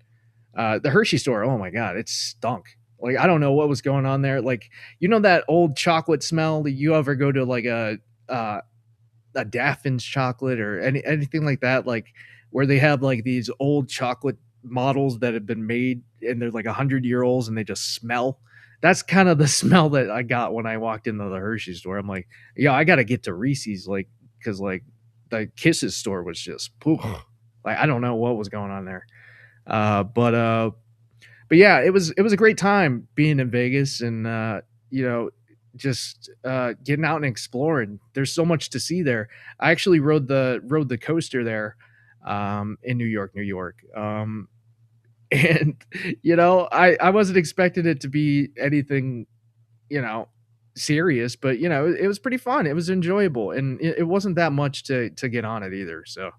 the Hershey store. Oh my god, it stunk. Like, I don't know what was going on there. Like, that old chocolate smell that you ever go to like a Daffin's chocolate or anything like that, like where they have like these old chocolate models that have been made and they're like 100-year-olds and they just smell. That's kind of the smell that I got when I walked into the Hershey store. I'm like, yeah, I got to get to Reese's, like, because like the Kisses store was just poof. Like, I don't know what was going on there. But yeah, it was a great time being in Vegas and just getting out and exploring. There's so much to see there. I actually rode the coaster there in New York. And I wasn't expecting it to be anything serious, but it was pretty fun. It was enjoyable, and it wasn't that much to get on it either. So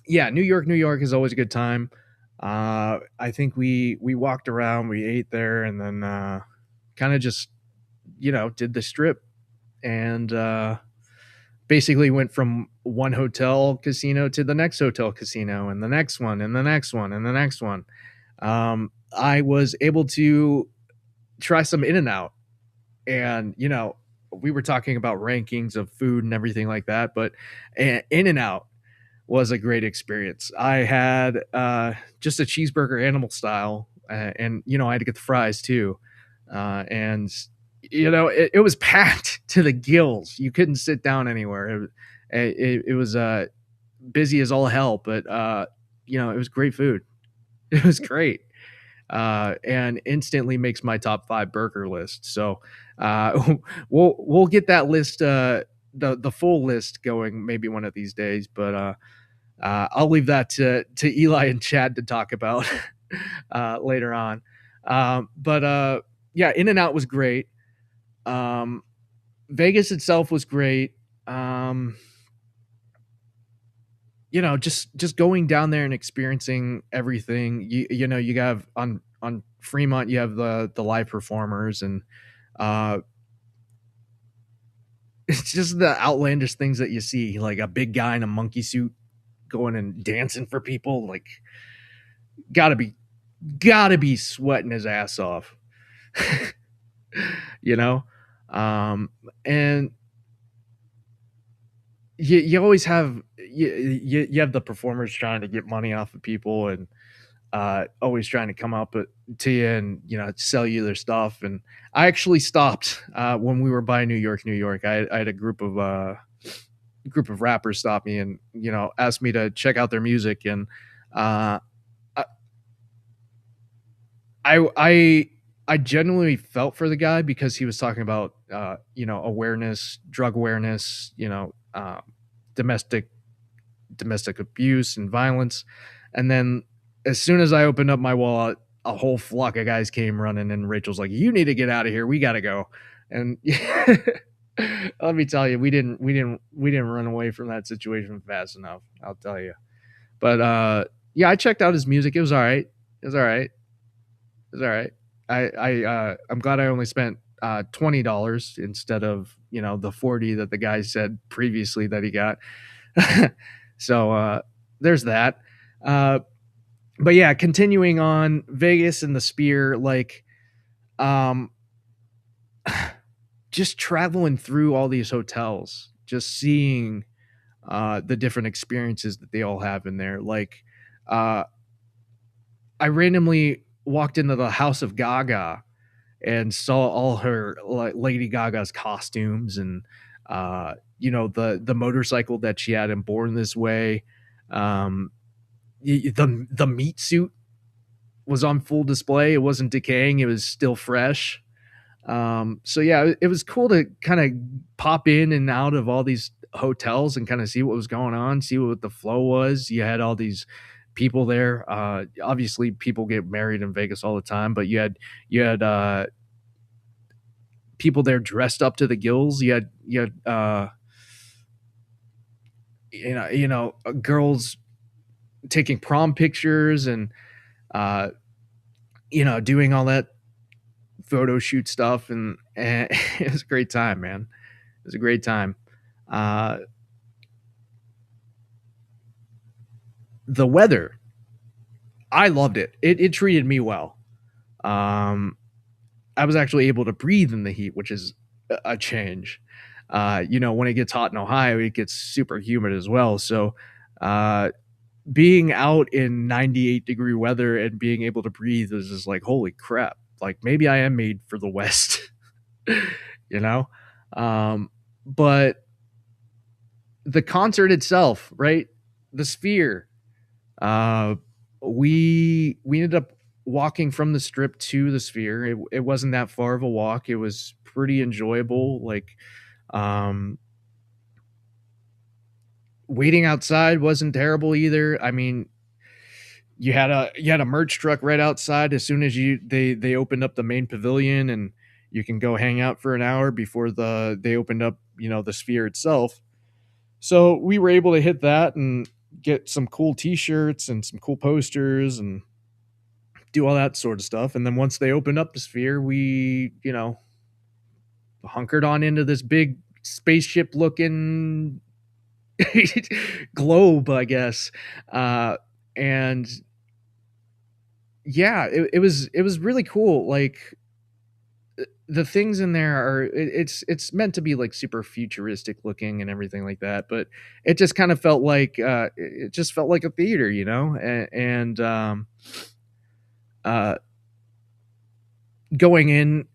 yeah, New York is always a good time. I think we walked around, we ate there, and then kind of just did the strip, and basically went from one hotel casino to the next hotel casino and the next one and the next one and the next one. I was able to try some In-N-Out, and we were talking about rankings of food and everything like that, but In-N-Out was a great experience. I had just a cheeseburger animal style, and I had to get the fries too, and it was packed to the gills. You couldn't sit down anywhere. It was busy as all hell, but it was great food. It was great, and instantly makes my top 5 burger list. So we'll get that list, the full list going maybe one of these days, but I'll leave that to Eli and Chad to talk about later on. But yeah, In-N-Out was great. Vegas itself was great. Just going down there and experiencing everything. You have on Fremont, you have the live performers, and it's just the outlandish things that you see, like a big guy in a monkey suit going and dancing for people. Like, gotta be sweating his ass off. And you always have you have the performers trying to get money off of people, and always trying to come up to you and sell you their stuff. And I actually stopped when we were by New York. I had a group of rappers stop me and asked me to check out their music, and I genuinely felt for the guy, because he was talking about awareness, drug awareness, domestic abuse and violence. And then as soon as I opened up my wallet, a whole flock of guys came running, and Rachel's like, "You need to get out of here. We got to go." And let me tell you, we didn't run away from that situation fast enough, I'll tell you. But yeah, I checked out his music. It was all right. I'm glad I only spent $20 instead of the $40 that the guy said previously that he got. So there's that. But yeah, continuing on, Vegas and the Sphere, like just traveling through all these hotels, just seeing the different experiences that they all have in there. Like I randomly walked into the House of Gaga and saw all her, like, Lady Gaga's costumes, and the motorcycle that she had in Born This Way. The meat suit was on full display. It wasn't decaying. It was still fresh. So yeah, it was cool to kind of pop in and out of all these hotels and kind of see what was going on, see what the flow was. You had all these people there. Obviously, people get married in Vegas all the time, but you had people there dressed up to the gills. You had girls taking prom pictures and doing all that photo shoot stuff, and it was a great time, man. It was a great time. The weather, I loved it. It treated me well. I was actually able to breathe in the heat, which is a change. When it gets hot in Ohio, it gets super humid as well. So, being out in 98-degree weather and being able to breathe is just like, holy crap. Like, maybe I am made for the West, But the concert itself, right? The Sphere, we ended up walking from the Strip to the Sphere. It wasn't that far of a walk. It was pretty enjoyable. Like, waiting outside wasn't terrible either. I mean, you had a merch truck right outside as soon as they opened up the main pavilion, and you can go hang out for an hour before they opened up, the Sphere itself. So we were able to hit that and get some cool t-shirts and some cool posters and do all that sort of stuff. And then once they opened up the Sphere, we, hunkered on into this big spaceship looking globe, I guess. And yeah, it was really cool. Like, the things in there are, it's meant to be like super futuristic looking and everything like that, but it just kind of felt like it just felt like a theater, and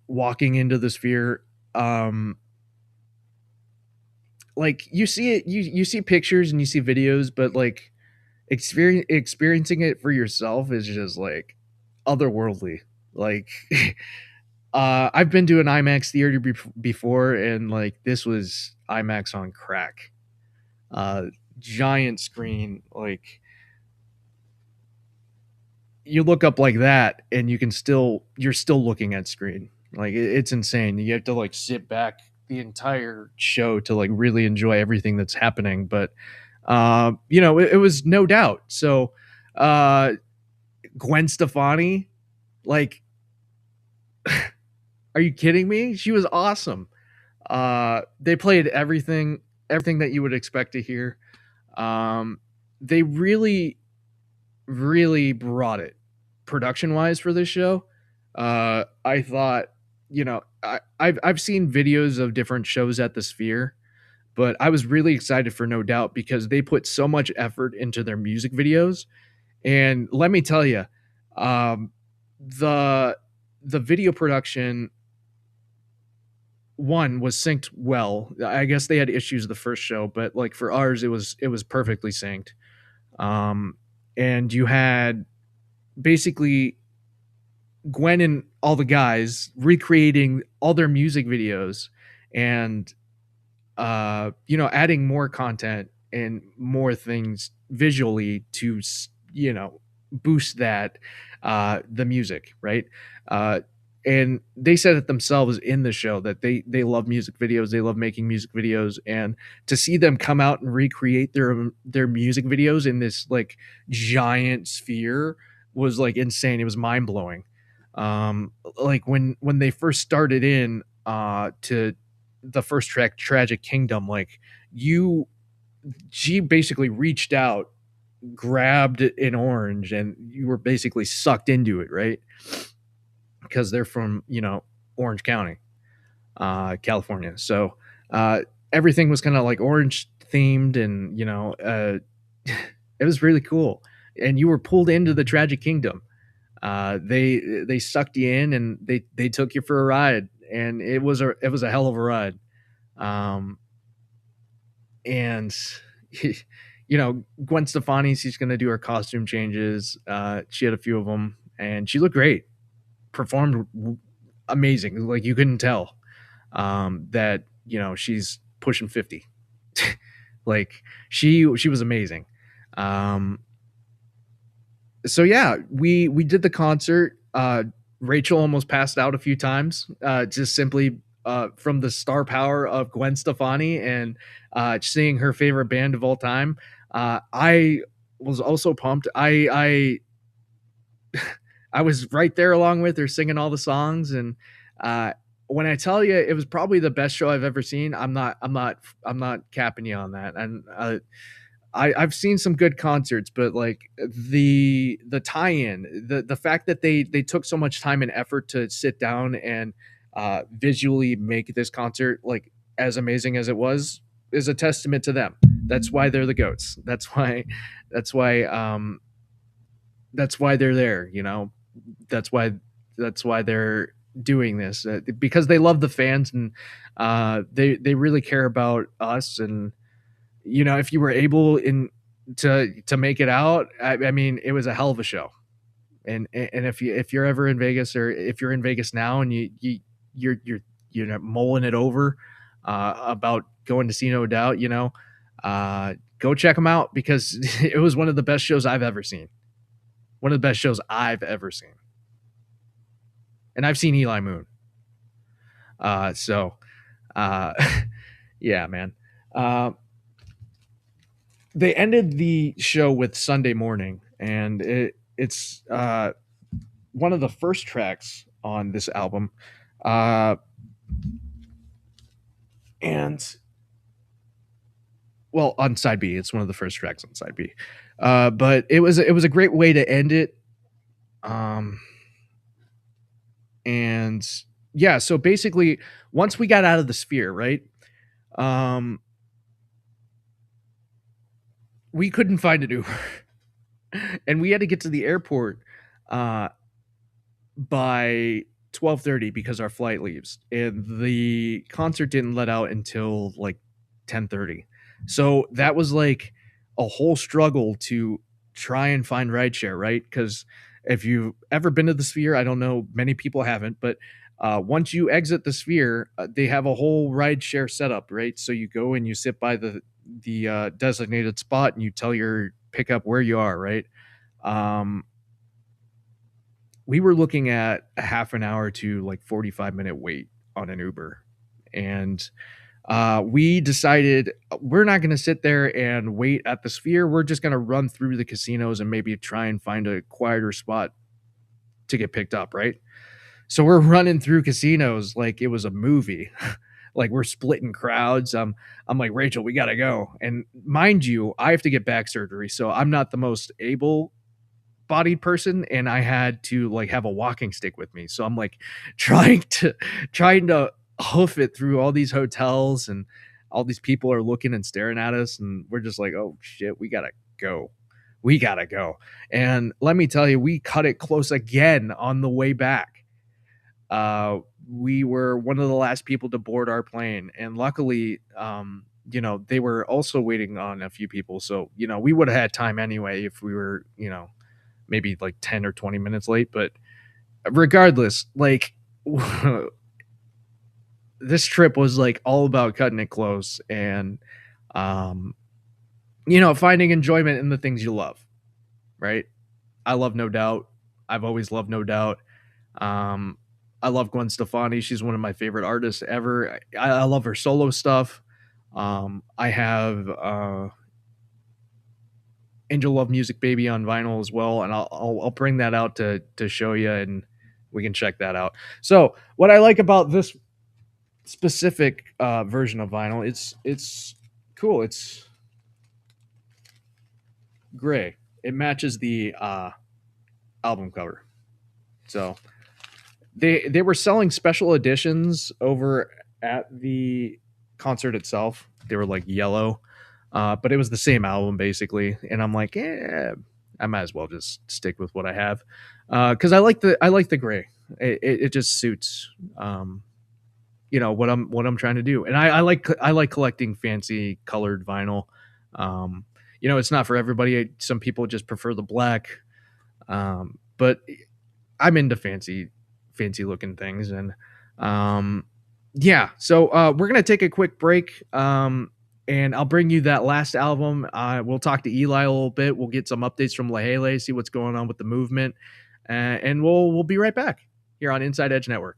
walking into the Sphere, like, you see it, you see pictures and you see videos, but like experiencing it for yourself is just like otherworldly. Like, I've been to an IMAX theater before, and like, this was IMAX on crack. Giant screen, like, you look up like that and you're still looking at screen. Like, it's insane. You have to like sit back the entire show to like really enjoy everything that's happening. But it was No Doubt. So Gwen Stefani, like, are you kidding me? She was awesome. They played everything that you would expect to hear. They really, really brought it production wise for this show. I thought, I've seen videos of different shows at the Sphere, but I was really excited for No Doubt because they put so much effort into their music videos. And let me tell you, the video production, one, was synced well. I guess they had issues the first show, but like for ours, it was perfectly synced. And you had basically Gwen and all the guys recreating all their music videos and adding more content and more things visually to boost that the music, right? And they said it themselves in the show that they love music videos. They love making music videos, and to see them come out and recreate their music videos in this like giant Sphere was like insane. It was mind blowing. Like when they first started in to the first track, Tragic Kingdom, like she basically reached out, grabbed an orange, and you were basically sucked into it, right? Because they're from, Orange County, California. So everything was kind of like orange themed, and, it was really cool. And you were pulled into the Tragic Kingdom. They sucked you in, and they took you for a ride, and it was a hell of a ride. And Gwen Stefani, she's going to do her costume changes. She had a few of them, and she looked great. Performed amazing. Like, you couldn't tell that she's pushing 50. Like, she was amazing. so yeah, we did the concert. Rachel almost passed out a few times, just simply from the star power of Gwen Stefani and seeing her favorite band of all time. I was also pumped. I was right there along with her, singing all the songs, and when I tell you it was probably the best show I've ever seen, I'm not capping you on that. And I've seen some good concerts, but like the tie-in, the fact that they took so much time and effort to sit down and visually make this concert like as amazing as it was is a testament to them. That's why they're the goats. That's why they're there. You know, that's why they're doing this, because they love the fans, and they really care about us. And you know, if you were able to make it out, I mean, it was a hell of a show. And if you're ever in Vegas, or if you're in Vegas now and you're mulling it over about going to see No Doubt, you know, go check them out, because it was one of the best shows I've ever seen. One of the best shows I've ever seen. And I've seen Eli Moon. Yeah, man. They ended the show with Sunday Morning, and it's one of the first tracks on this album. And well, on side B, it's one of the first tracks on side B. But it was a great way to end it. And yeah, so basically once we got out of the Sphere, right? We couldn't find an Uber. And we had to get to the airport by 12:30 because our flight leaves, and the concert didn't let out until like 10:30. So that was like a whole struggle to try and find rideshare, right? Because if you've ever been to the Sphere, I don't know, many people haven't, but once you exit the Sphere, they have a whole rideshare setup, right? So you go and you sit by the designated spot, and you tell your pickup where you are, right? We were looking at a half an hour to like 45-minute wait on an Uber. And we decided we're not going to sit there and wait at the Sphere. We're just going to run through the casinos and maybe try and find a quieter spot to get picked up, right? So we're running through casinos like it was a movie. Like we're splitting crowds. I'm like, Rachel, we got to go. And mind you, I have to get back surgery, so I'm not the most able-bodied person, and I had to like have a walking stick with me. So I'm like trying to hoof it through all these hotels, and all these people are looking and staring at us, and we're just like, oh shit, we gotta go. And let me tell you, we cut it close again on the way back. We were one of the last people to board our plane, and luckily, you know, they were also waiting on a few people. So, you know, we would have had time anyway if we were, you know, maybe like 10 or 20 minutes late. But regardless, like this trip was like all about cutting it close and, you know, finding enjoyment in the things you love, right? I love No Doubt. I've always loved No Doubt. I love Gwen Stefani. She's one of my favorite artists ever. I love her solo stuff. I have Angel Love Music Baby on vinyl as well, and I'll bring that out to show you, and we can check that out. So what I like about this specific version of vinyl, it's cool. It's gray. It matches the album cover. So they were selling special editions over at the concert itself. They were like yellow, but it was the same album basically. And I'm like, yeah, I might as well just stick with what I have, because I like the gray. It just suits, you know, what I'm trying to do. And I like collecting fancy colored vinyl. You know, it's not for everybody. Some people just prefer the black, but I'm into fancy looking things. And yeah, so we're gonna take a quick break. and I'll bring you that last album. We'll talk to Eli a little bit. We'll get some updates from Lahele, see what's going on with the movement, and we'll be right back here on Inside Edge Network.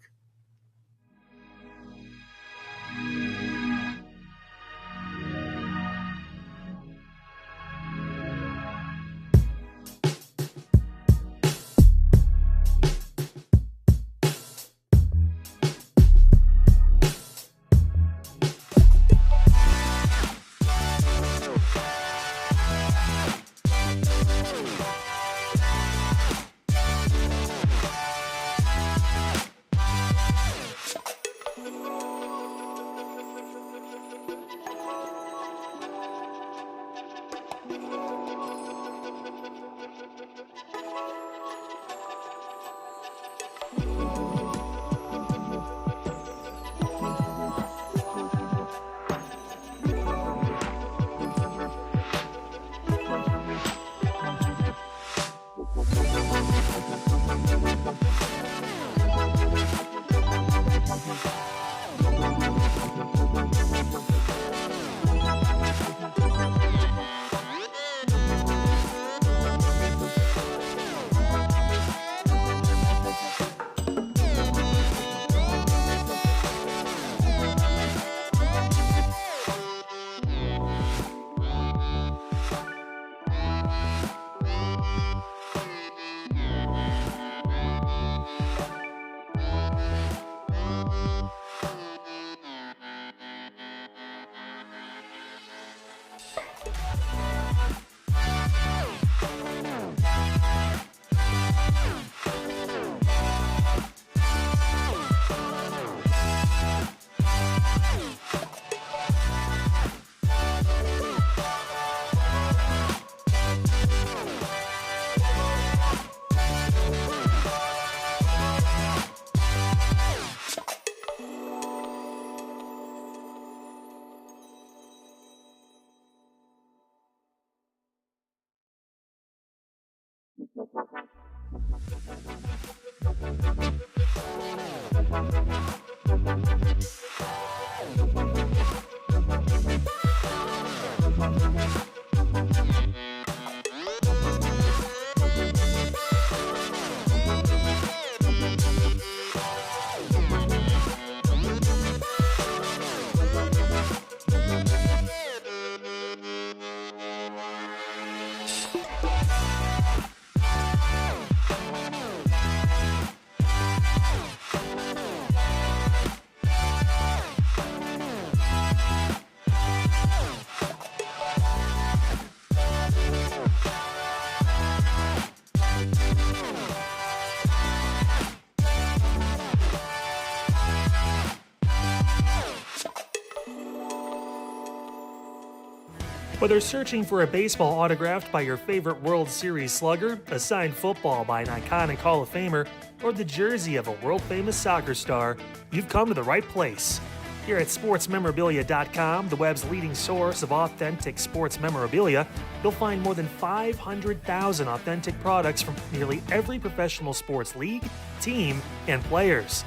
Whether searching for a baseball autographed by your favorite World Series slugger, a signed football by an iconic Hall of Famer, or the jersey of a world-famous soccer star, you've come to the right place. Here at sportsmemorabilia.com, the web's leading source of authentic sports memorabilia, you'll find more than 500,000 authentic products from nearly every professional sports league, team, and players.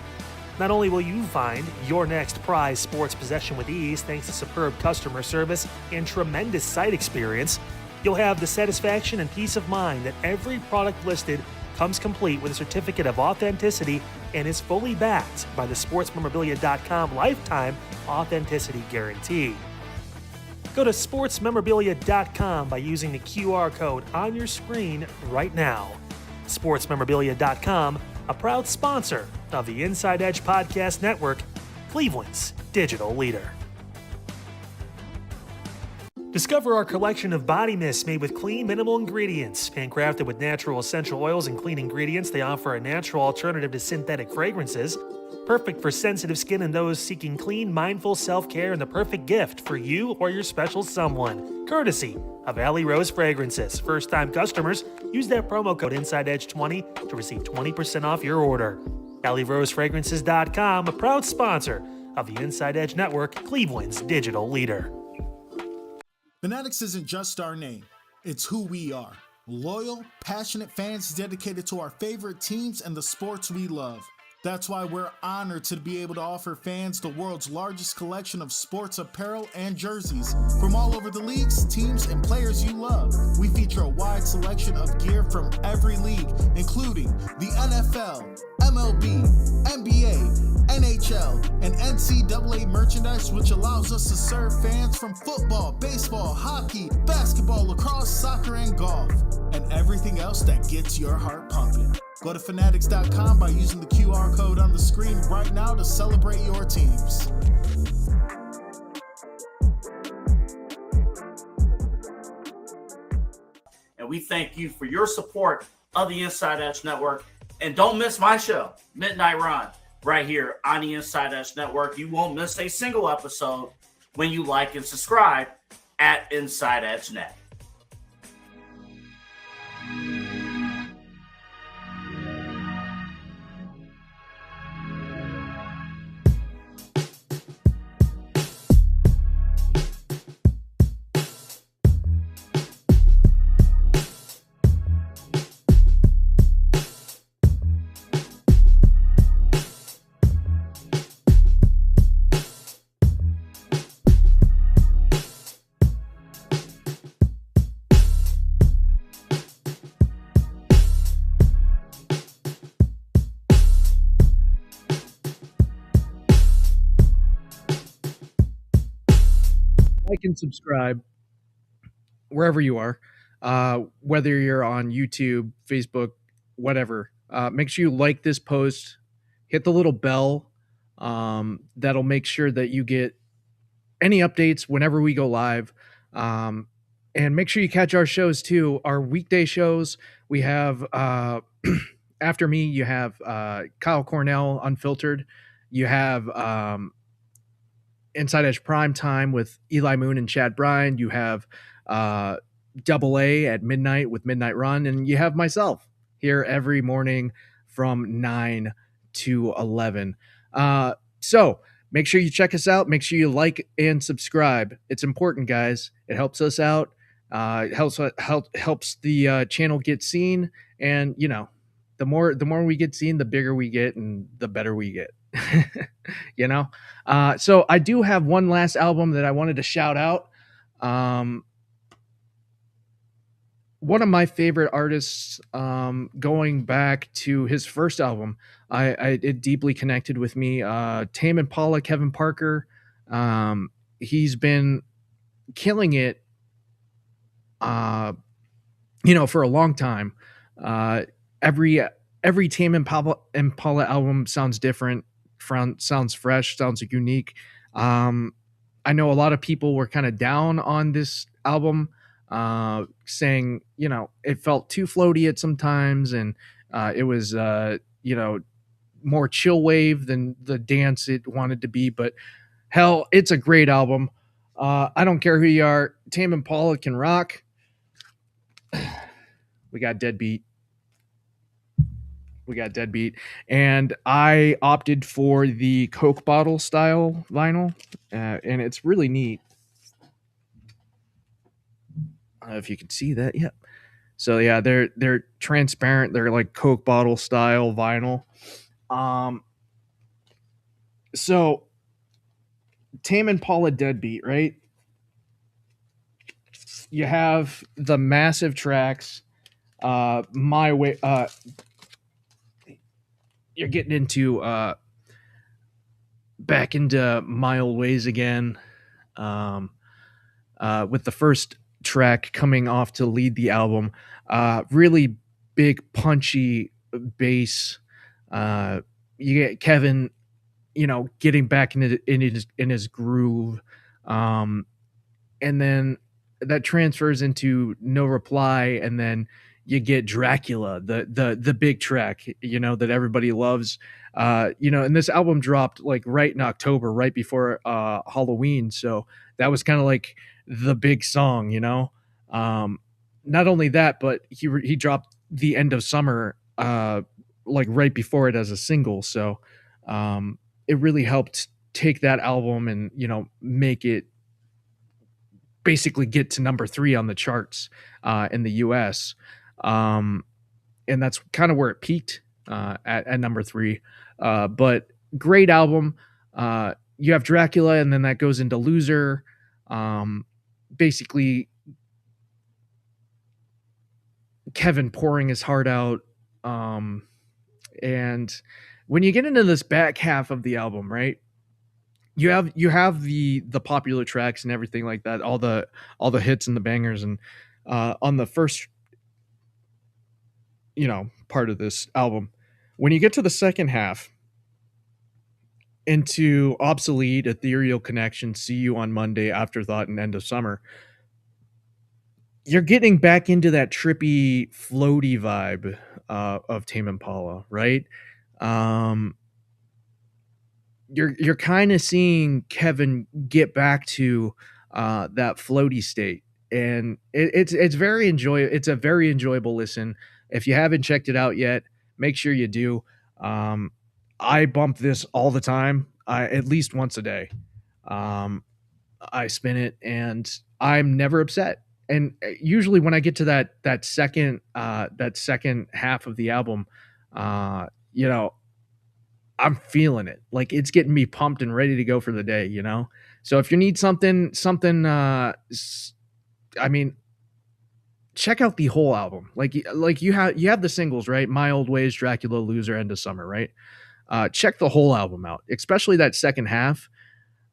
Not only will you find your next prized sports possession with ease thanks to superb customer service and tremendous site experience, you'll have the satisfaction and peace of mind that every product listed comes complete with a certificate of authenticity and is fully backed by the sportsmemorabilia.com lifetime authenticity guarantee. Go to sportsmemorabilia.com by using the QR code on your screen right now. Sportsmemorabilia.com, a proud sponsor of the Inside Edge Podcast Network, Cleveland's digital leader. Discover our collection of body mists made with clean, minimal ingredients. Handcrafted with natural essential oils and clean ingredients, they offer a natural alternative to synthetic fragrances. Perfect for sensitive skin and those seeking clean, mindful self-care, and the perfect gift for you or your special someone. Courtesy of Alley Rose Fragrances. First-time customers, use that promo code InsideEdge20 to receive 20% off your order. AlleyRoseFragrances.com, a proud sponsor of the Inside Edge Network, Cleveland's digital leader. Fanatics isn't just our name, it's who we are. Loyal, passionate fans dedicated to our favorite teams and the sports we love. That's why we're honored to be able to offer fans the world's largest collection of sports apparel and jerseys from all over the leagues, teams, and players you love. We feature a wide selection of gear from every league, including the NFL, MLB, NBA, NHL, and NCAA merchandise, which allows us to serve fans from football, baseball, hockey, basketball, lacrosse, soccer, and golf, and everything else that gets your heart pumping. Go to fanatics.com by using the QR code on the screen right now to celebrate your teams. And we thank you for your support of the Inside Edge Network. And don't miss my show, Midnight Run, right here on the Inside Edge Network. You won't miss a single episode when you like and subscribe at Inside Edge Net. Like and subscribe wherever you are, whether you're on YouTube, Facebook, whatever. Make sure you like this post, hit the little bell. That'll make sure that you get any updates whenever we go live. And make sure you catch our shows too. Our weekday shows, we have, after me, you have Kyle Cornell Unfiltered. You have Inside Edge Prime Time with Eli Moon and Chad Bryan. You have Double A at midnight with Midnight Run. And you have myself here every morning from 9 to 11. So make sure you check us out. Make sure you like and subscribe. It's important, guys. It helps us out. It helps the channel get seen. And, you know, the more we get seen, the bigger we get and the better we get. You know? So I do have one last album that I wanted to shout out. One of my favorite artists, going back to his first album, it deeply connected with me. Tame Impala, Kevin Parker. He's been killing it, for a long time. Every Tame Impala album sounds different, sounds fresh, sounds unique. I know a lot of people were kind of down on this album, saying, it felt too floaty at sometimes, and it was, more chill wave than the dance it wanted to be. But hell, it's a great album. I don't care who you are. Tame Impala can rock. We got Deadbeat. And I opted for the Coke bottle style vinyl, and it's really neat. I don't know if you can see that. Yep. So yeah, they're transparent. They're like Coke bottle style vinyl. So Tame Impala Deadbeat, right? You have the massive tracks. My Way. You're getting into back into My Old Ways again, with the first track coming off to lead the album. Really big punchy bass. You get Kevin, getting back in his groove, and then that transfers into No Reply, and then you get Dracula, the big track, that everybody loves. And this album dropped like right in October, right before Halloween. So that was kind of like the big song, Not only that, but he dropped the end of summer, like right before it as a single. So it really helped take that album and, make it basically get to number 3 on the charts in the US. And that's kind of where it peaked. at number 3. But great album. You have Dracula, and then that goes into Loser. Basically, Kevin pouring his heart out. And when you get into this back half of the album, right? You have the popular tracks and everything like that, all the hits and the bangers, and on the first part of this album, when you get to the second half, into Obsolete, Ethereal Connection, See You on Monday, Afterthought, and End of Summer, you're getting back into that trippy, floaty vibe of Tame Impala, right? You're kind of seeing Kevin get back to that floaty state, and it's a very enjoyable listen. If you haven't checked it out yet, make sure you do. I bump this all the time, at least once a day. I spin it, and I'm never upset. And usually, when I get to that second half of the album, I'm feeling it. Like, it's getting me pumped and ready to go for the day. So if you need something, check out the whole album. Like you have the singles, right? My Old Ways, Dracula, Loser, End of Summer, right? Check the whole album out, especially that second half.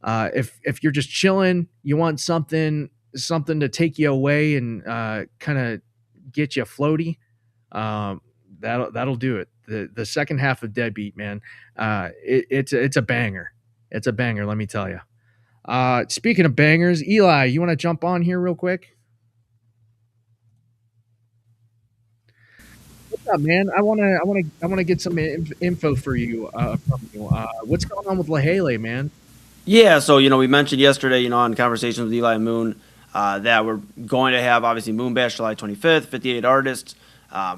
If you're just chilling, you want something to take you away and kind of get you floaty, that'll do it. The second half of Deadbeat, man, it's a banger. It's a banger, let me tell you. Speaking of bangers, Eli, you want to jump on here real quick? What's up, man? I want to get some info for you from you. What's going on with LaHale, man? Yeah, so we mentioned yesterday, on Conversations with Eli and Moon, that we're going to have obviously Moon Bash July 25th, 58 artists,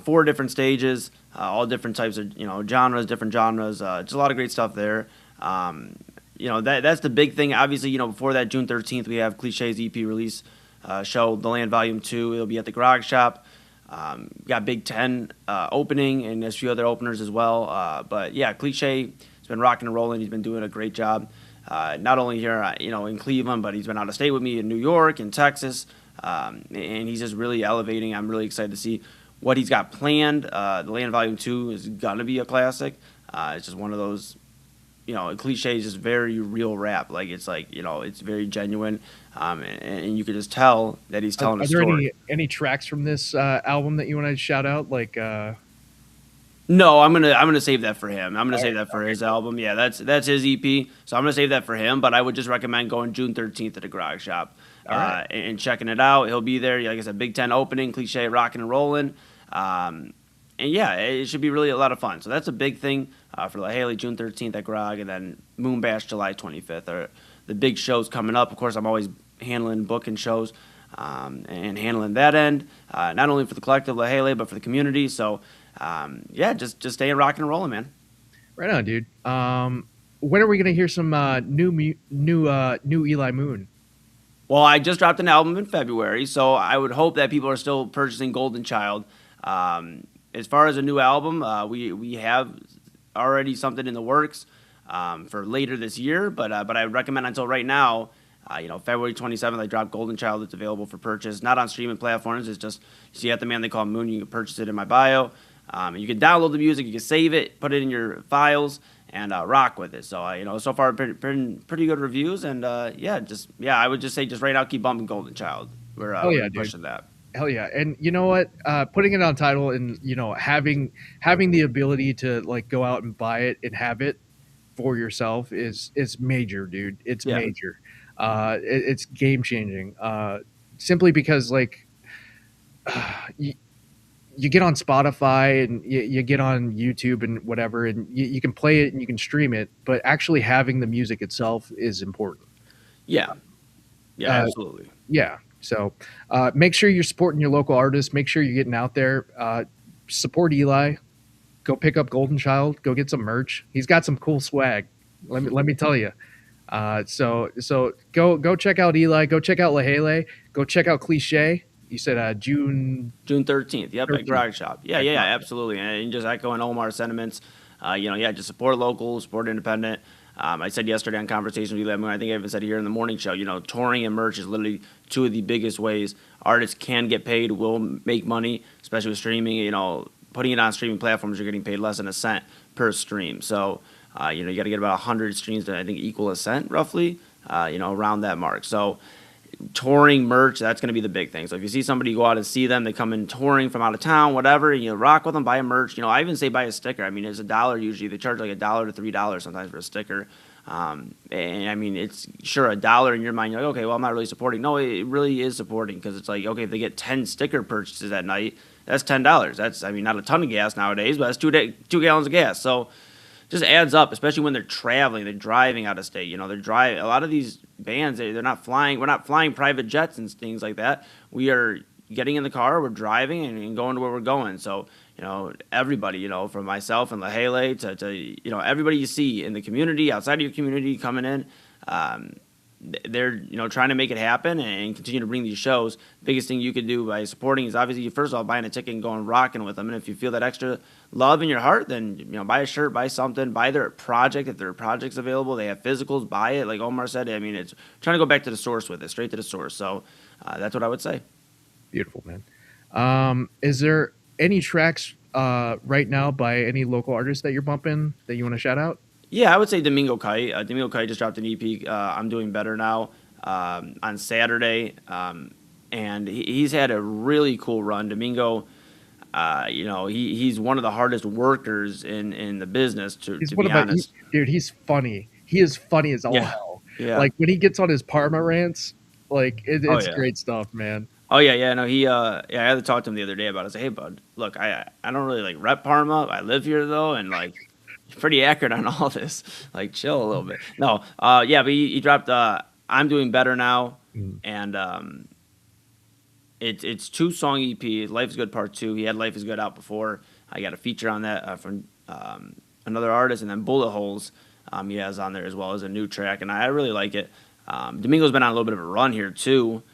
4 different stages, all different types of different genres. Just a lot of great stuff there. That's the big thing. Obviously, before that June 13th, we have Cliché's EP release show, The Land Volume 2. It'll be at the Grog Shop. Got Big Ten opening, and there's a few other openers as well. But yeah, Cliché has been rocking and rolling. He's been doing a great job. Not only here, in Cleveland, but he's been out of state with me in New York and Texas, and he's just really elevating. I'm really excited to see what he's got planned. The Land Volume 2 is gonna be a classic. It's just one of those, Cliché is just very real rap. It's very genuine, and you could just tell that he's telling a story. Are there any tracks from this album that you want to shout out? No, I'm gonna save that for him. I'm gonna save that for his album. Yeah, that's his EP. So I'm gonna save that for him. But I would just recommend going June 13th to the Grog Shop and checking it out. He'll be there. Like I said, Big Ten opening, Cliché rocking and rolling. And yeah, it should be really a lot of fun. So that's a big thing for LaHale, June 13th at Grog, and then Moon Bash July 25th are the big shows coming up. Of course, I'm always handling booking shows and handling that end, not only for the collective LaHale, but for the community. So. Just staying rocking and rolling, man. Right on, dude. When are we gonna hear some new Eli Moon? Well, I just dropped an album in February, so I would hope that people are still purchasing Golden Child. As far as a new album, we have already something in the works for later this year, but I would recommend until right now. February 27th, I dropped Golden Child. It's available for purchase, not on streaming platforms. It's just, you see at the man they call Moon. You can purchase it in my bio. You can download the music, you can save it, put it in your files, and rock with it. So, so far, pretty good reviews. And, I would just say just right now, keep bumping Golden Child. We're pushing that. Hell yeah. And you know what? Putting it on Tidal and, having the ability to, go out and buy it and have it for yourself is major, dude. It's major. It's game-changing. Simply because, you get on Spotify and you get on YouTube and whatever, and you can play it and you can stream it, but actually having the music itself is important. Yeah. Yeah, absolutely. Yeah. So make sure you're supporting your local artists. Make sure you're getting out there. Support Eli. Go pick up Golden Child. Go get some merch. He's got some cool swag. Let me tell you. So go check out Eli. Go check out LaHale. Go check out Cliché. You said June June 13th. Yep, at 13th. Garage Shop. Yeah, absolutely. And just echoing Omar's sentiments, just support local, support independent. I said yesterday on Conversation with Eli, I think I even said here in the morning show, touring and merch is literally two of the biggest ways artists can get paid, will make money, especially with streaming. Putting it on streaming platforms, you're getting paid less than a cent per stream. So, you got to get about 100 streams to, I think, equal a cent roughly, around that mark. So, touring merch, that's going to be the big thing. So if you see somebody, go out and see them, they come in touring from out of town, whatever, rock with them, buy a merch. I even say buy a sticker. I mean, it's $1 usually. They charge like $1 to $3 sometimes for a sticker. And I mean, it's sure $1 in your mind. You're like, okay, well, I'm not really supporting. No, it really is supporting, because it's like, okay, if they get 10 sticker purchases that night, that's $10. That's, I mean, not a ton of gas nowadays, but that's 2 gallons of gas. So just adds up, especially when they're traveling, they're driving out of state. They're driving. A lot of these bands, they're not flying. We're not flying private jets and things like that. We are getting in the car, we're driving and going to where we're going. So, everybody, from myself and Lahele to everybody you see in the community, outside of your community coming in, they're, trying to make it happen and continue to bring these shows. Biggest thing you could do by supporting is obviously, first of all, buying a ticket and going rocking with them. And if you feel that extra love in your heart, then, buy a shirt, buy something, buy their project. If there are projects available, they have physicals, buy it. Like Omar said, I mean, it's trying to go back to the source with it, straight to the source. So that's what I would say. Beautiful, man. Is there any tracks right now by any local artists that you're bumping that you want to shout out? Yeah, I would say Domingo Kite. Domingo Kite just dropped an EP, I'm Doing Better Now, on Saturday. And he's had a really cool run. Domingo, he's one of the hardest workers in the business, to be honest. Dude, he's funny. He is funny as all hell. Yeah. Like, when he gets on his Parma rants, like, it's great stuff, man. Oh, yeah. No, I had to talk to him the other day about it. I said, hey, bud, look, I don't really, like, rep Parma. I live here, though, and, like, pretty accurate on all this. Like, chill a little bit. No, but he dropped I'm Doing Better Now, and it's 2-song EP. Life is Good Part 2. He had Life is Good out before. I got a feature on that from another artist, and then Bullet Holes he has on there as well as a new track, and I really like it. Domingo's been on a little bit of a run here too.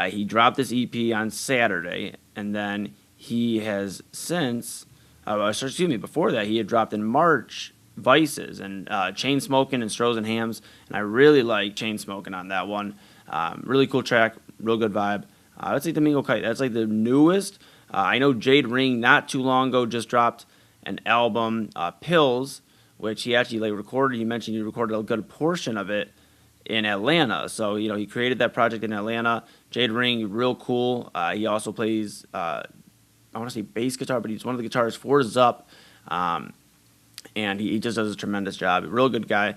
He dropped this EP on Saturday, and then he has since before that, he had dropped in March Vices and Chain Smoking and Strohs and Hams, and I really like Chain Smoking on that one. Really cool track, real good vibe. Let's say Domingo Kite. That's like the newest. I know Jade Ring not too long ago just dropped an album, Pills, which he actually recorded. He mentioned he recorded a good portion of it in Atlanta. So, he created that project in Atlanta. Jade Ring, real cool. He also plays I want to say bass guitar, but he's one of the guitarists for Zup, and he just does a tremendous job. Real good guy.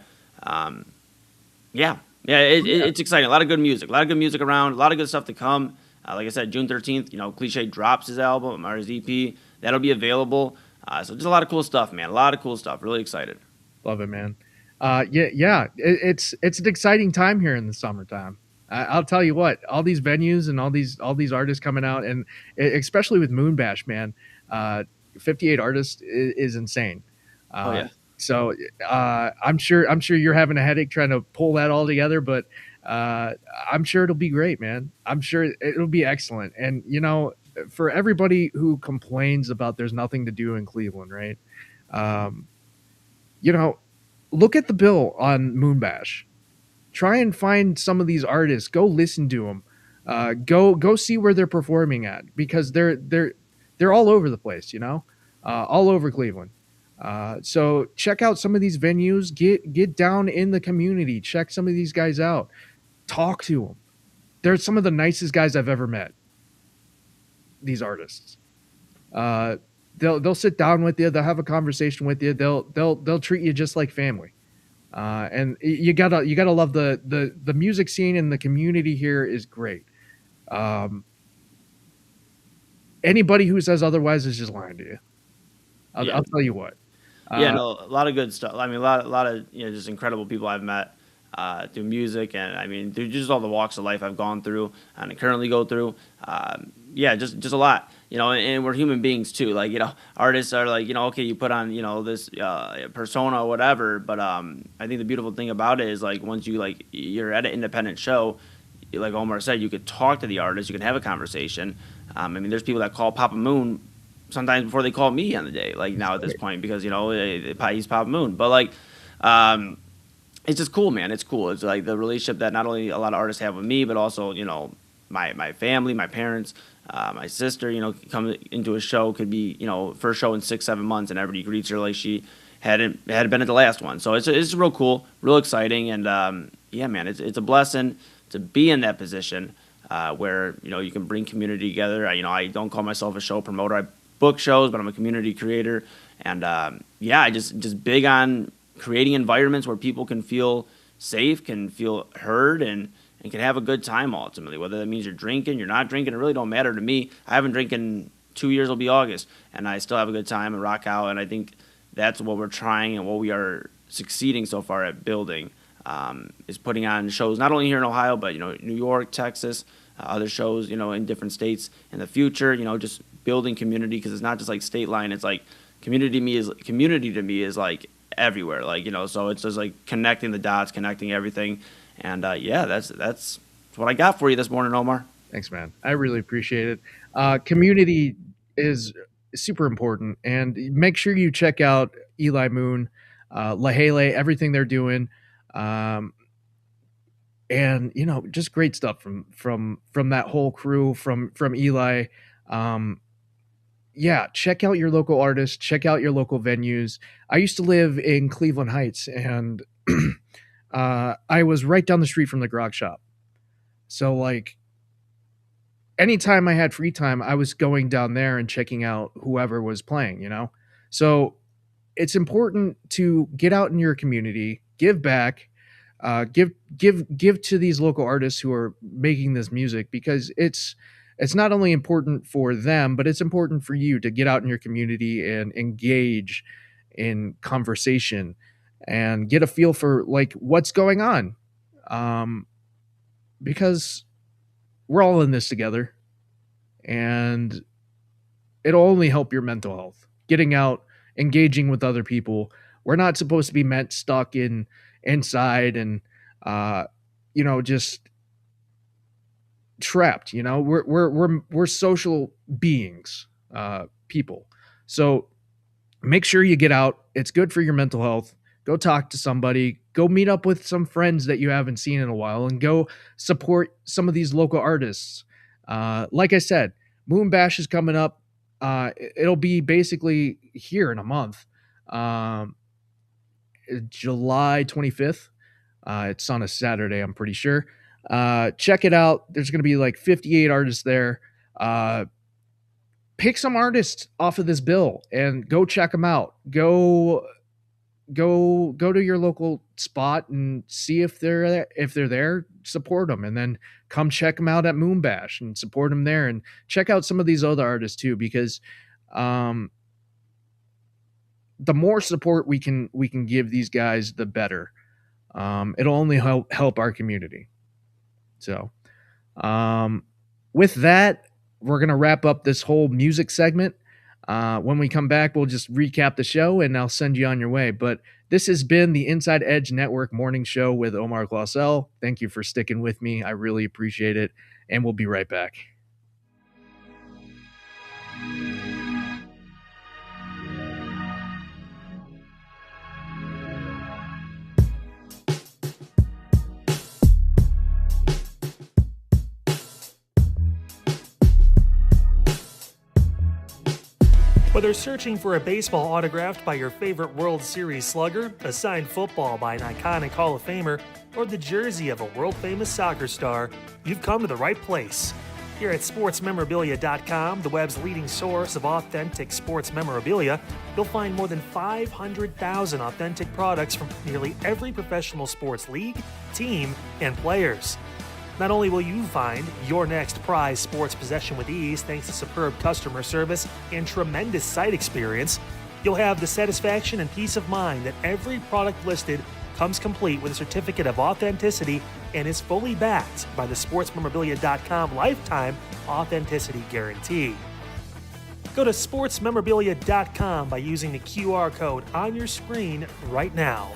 It's exciting. A lot of good music. Around. A lot of good stuff to come. Like I said, June 13th, Cliche drops his album or his EP. That'll be available. So just a lot of cool stuff, man. A lot of cool stuff. Really excited. Love it, man. It's an exciting time here in the summertime. I'll tell you what, all these venues and all these artists coming out, and especially with Moonbash, man, 58 artists is insane. So I'm sure you're having a headache trying to pull that all together, but I'm sure it'll be great, man. I'm sure it'll be excellent. And for everybody who complains about there's nothing to do in Cleveland, right? Look at the bill on Moonbash. Try and find some of these artists. Go listen to them. Go see where they're performing at, because they're all over the place. All over Cleveland. So check out some of these venues. Get down in the community. Check some of these guys out. Talk to them. They're some of the nicest guys I've ever met. These artists. They'll sit down with you. They'll have a conversation with you. They'll treat you just like family. And you gotta love the music scene, and the community here is great. Anybody who says otherwise is just lying to you. I'll tell you what. A lot of good stuff. I mean, a lot of just incredible people I've met through music, and I mean through just all the walks of life I've gone through and I currently go through. Just a lot. And we're human beings too. Like, artists are like, okay, you put on, this persona or whatever. But I think the beautiful thing about it is, like, once you're at an independent show, like Omar said, you could talk to the artist, you can have a conversation. I mean, there's people that call Papa Moon sometimes before they call me on the day, like now at this point, because, you know, he's Papa Moon. But, like, it's just cool, man. It's cool. It's like the relationship that not only a lot of artists have with me, but also, you know, my family, my parents, my sister, you know, come into a show, could be, you know, first show in 6-7 months, and everybody greets her like she hadn't been at the last one. So it's real cool, real exciting, and yeah, man, it's a blessing to be in that position where, you know, you can bring community together. You know, I don't call myself a show promoter. I book shows, but I'm a community creator, and yeah, I just big on creating environments where people can feel safe, can feel heard, and can have a good time ultimately. Whether that means you're drinking, you're not drinking, it really don't matter to me. I haven't drinking 2 years, will be August, and I still have a good time and rock out. And I think that's what we're trying and what we are succeeding so far at building, is putting on shows not only here in Ohio, but, you know, New York, Texas, other shows, you know, in different states in the future. You know, just building community, because it's not just like state line. It's like community to me is like everywhere. Like, you know, so it's just like connecting the dots, connecting everything. And yeah, that's what I got for you this morning, Omar. Thanks, man. I really appreciate it. Community is super important, and make sure you check out Eli Moon, Lahele, everything they're doing, and, you know, just great stuff from that whole crew, from Eli. Yeah, check out your local artists, check out your local venues. I used to live in Cleveland Heights, and I was right down the street from the Grog Shop. So, like, anytime I had free time, I was going down there and checking out whoever was playing, you know? So it's important to get out in your community, give back, give to these local artists who are making this music, because it's not only important for them, but it's important for you to get out in your community and engage in conversation and get a feel for, like, what's going on. Because we're all in this together, and it'll only help your mental health. Getting out, engaging with other people. We're not supposed to be stuck inside and, you know, just trapped. You know, we're social beings, people. So make sure you get out. It's good for your mental health. Go talk to somebody. Go meet up with some friends that you haven't seen in a while, and go support some of these local artists. Like I said, Moon Bash is coming up. It'll be basically here in a month, July 25th. It's on a Saturday, I'm pretty sure. Check it out. There's going to be like 58 artists there. Pick some artists off of this bill and go check them out. Go to your local spot and see if they're there. Support them, and then come check them out at Moon Bash and support them there, and check out some of these other artists too, because the more support we can give these guys, the better. It'll only help our community. So with that, we're gonna wrap up this whole music segment. When we come back, we'll just recap the show, and I'll send you on your way. But this has been the Inside Edge Network Morning Show with Omar Claussell. Thank you for sticking with me. I really appreciate it, and we'll be right back. Whether searching for a baseball autographed by your favorite World Series slugger, a signed football by an iconic Hall of Famer, or the jersey of a world-famous soccer star, you've come to the right place. Here at sportsmemorabilia.com, the web's leading source of authentic sports memorabilia, you'll find more than 500,000 authentic products from nearly every professional sports league, team, and players. Not only will you find your next prized sports possession with ease thanks to superb customer service and tremendous site experience, you'll have the satisfaction and peace of mind that every product listed comes complete with a certificate of authenticity and is fully backed by the sportsmemorabilia.com lifetime authenticity guarantee. Go to sportsmemorabilia.com by using the QR code on your screen right now.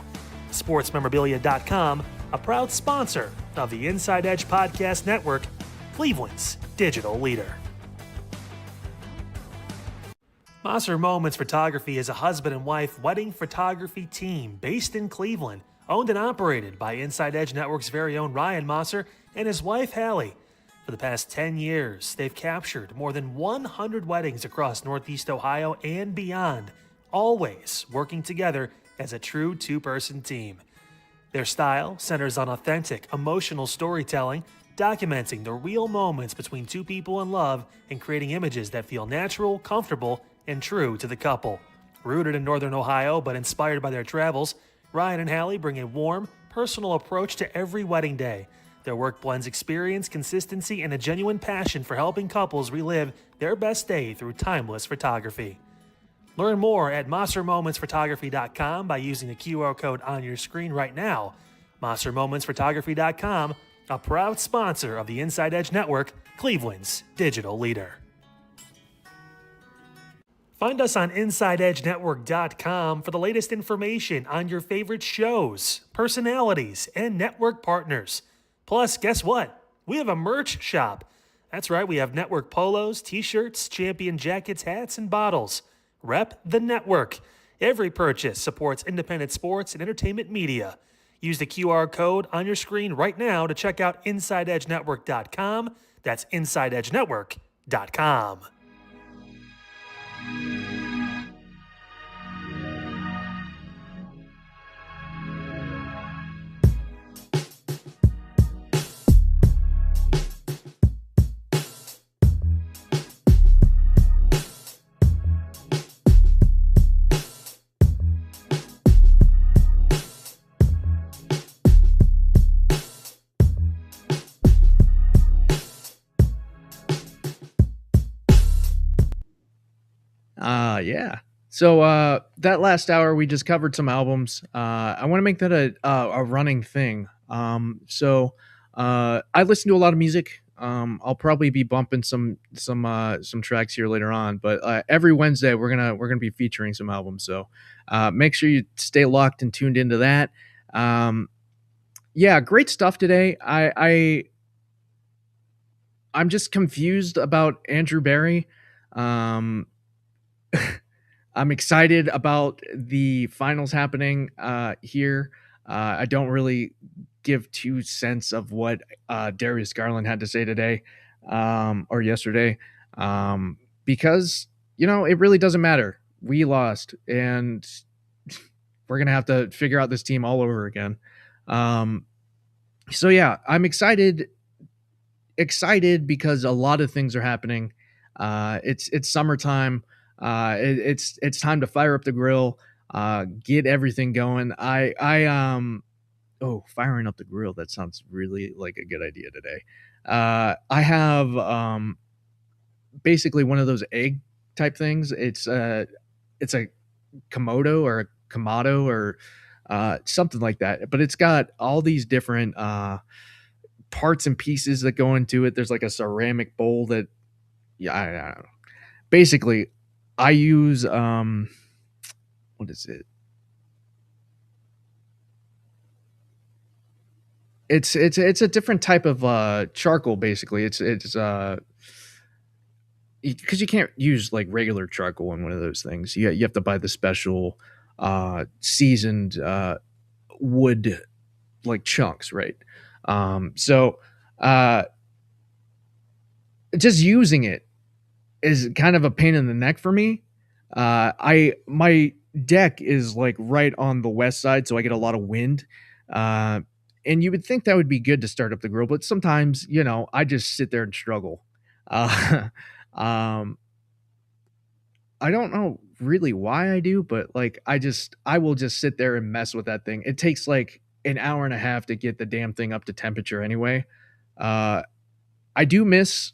Sportsmemorabilia.com, a proud sponsor of the Inside Edge Podcast Network, Cleveland's digital leader. Mosser Moments Photography is a husband and wife wedding photography team based in Cleveland, owned and operated by Inside Edge Network's very own Ryan Mosser and his wife, Hallie. For the past 10 years, they've captured more than 100 weddings across Northeast Ohio and beyond, always working together as a true two-person team. Their style centers on authentic, emotional storytelling, documenting the real moments between two people in love and creating images that feel natural, comfortable, and true to the couple. Rooted in Northern Ohio but inspired by their travels, Ryan and Hallie bring a warm, personal approach to every wedding day. Their work blends experience, consistency, and a genuine passion for helping couples relive their best day through timeless photography. Learn more at MosserMomentsPhotography.com by using the QR code on your screen right now. MosserMomentsPhotography.com, a proud sponsor of the Inside Edge Network, Cleveland's digital leader. Find us on InsideEdgeNetwork.com for the latest information on your favorite shows, personalities, and network partners. Plus, guess what? We have a merch shop. That's right, we have network polos, t-shirts, champion jackets, hats, and bottles. Rep the network. Every purchase supports independent sports and entertainment media. Use the QR code on your screen right now to check out InsideEdgeNetwork.com. That's InsideEdgeNetwork.com. Yeah. So that last hour, we just covered some albums. I want to make that a running thing. So I listen to a lot of music. I'll probably be bumping some tracks here later on, but every Wednesday we're gonna be featuring some albums. So make sure you stay locked and tuned into that. Yeah, great stuff today. I'm just confused about Andrew Barry. I'm excited about the finals happening here. I don't really give 2 cents of what Darius Garland had to say today or yesterday because, it really doesn't matter. We lost, and we're going to have to figure out this team all over again. So, yeah, I'm excited because a lot of things are happening. It's summertime. It's time to fire up the grill, get everything going. Firing up the grill. That sounds really like a good idea today. I have, basically one of those egg type things. It's a Komodo or a Kamado or, something like that, but it's got all these different, parts and pieces that go into it. There's like a ceramic bowl that, I don't know. Basically, I use what is it? It's a different type of charcoal. Basically, it's because you can't use like regular charcoal in one of those things. You have to buy the special seasoned wood like chunks, right? So just using it is kind of a pain in the neck for me. My deck is like right on the west side, so I get a lot of wind. And you would think that would be good to start up the grill, but sometimes, I just sit there and struggle. I don't know really why I do, but like I will just sit there and mess with that thing. It takes like an hour and a half to get the damn thing up to temperature anyway. I do miss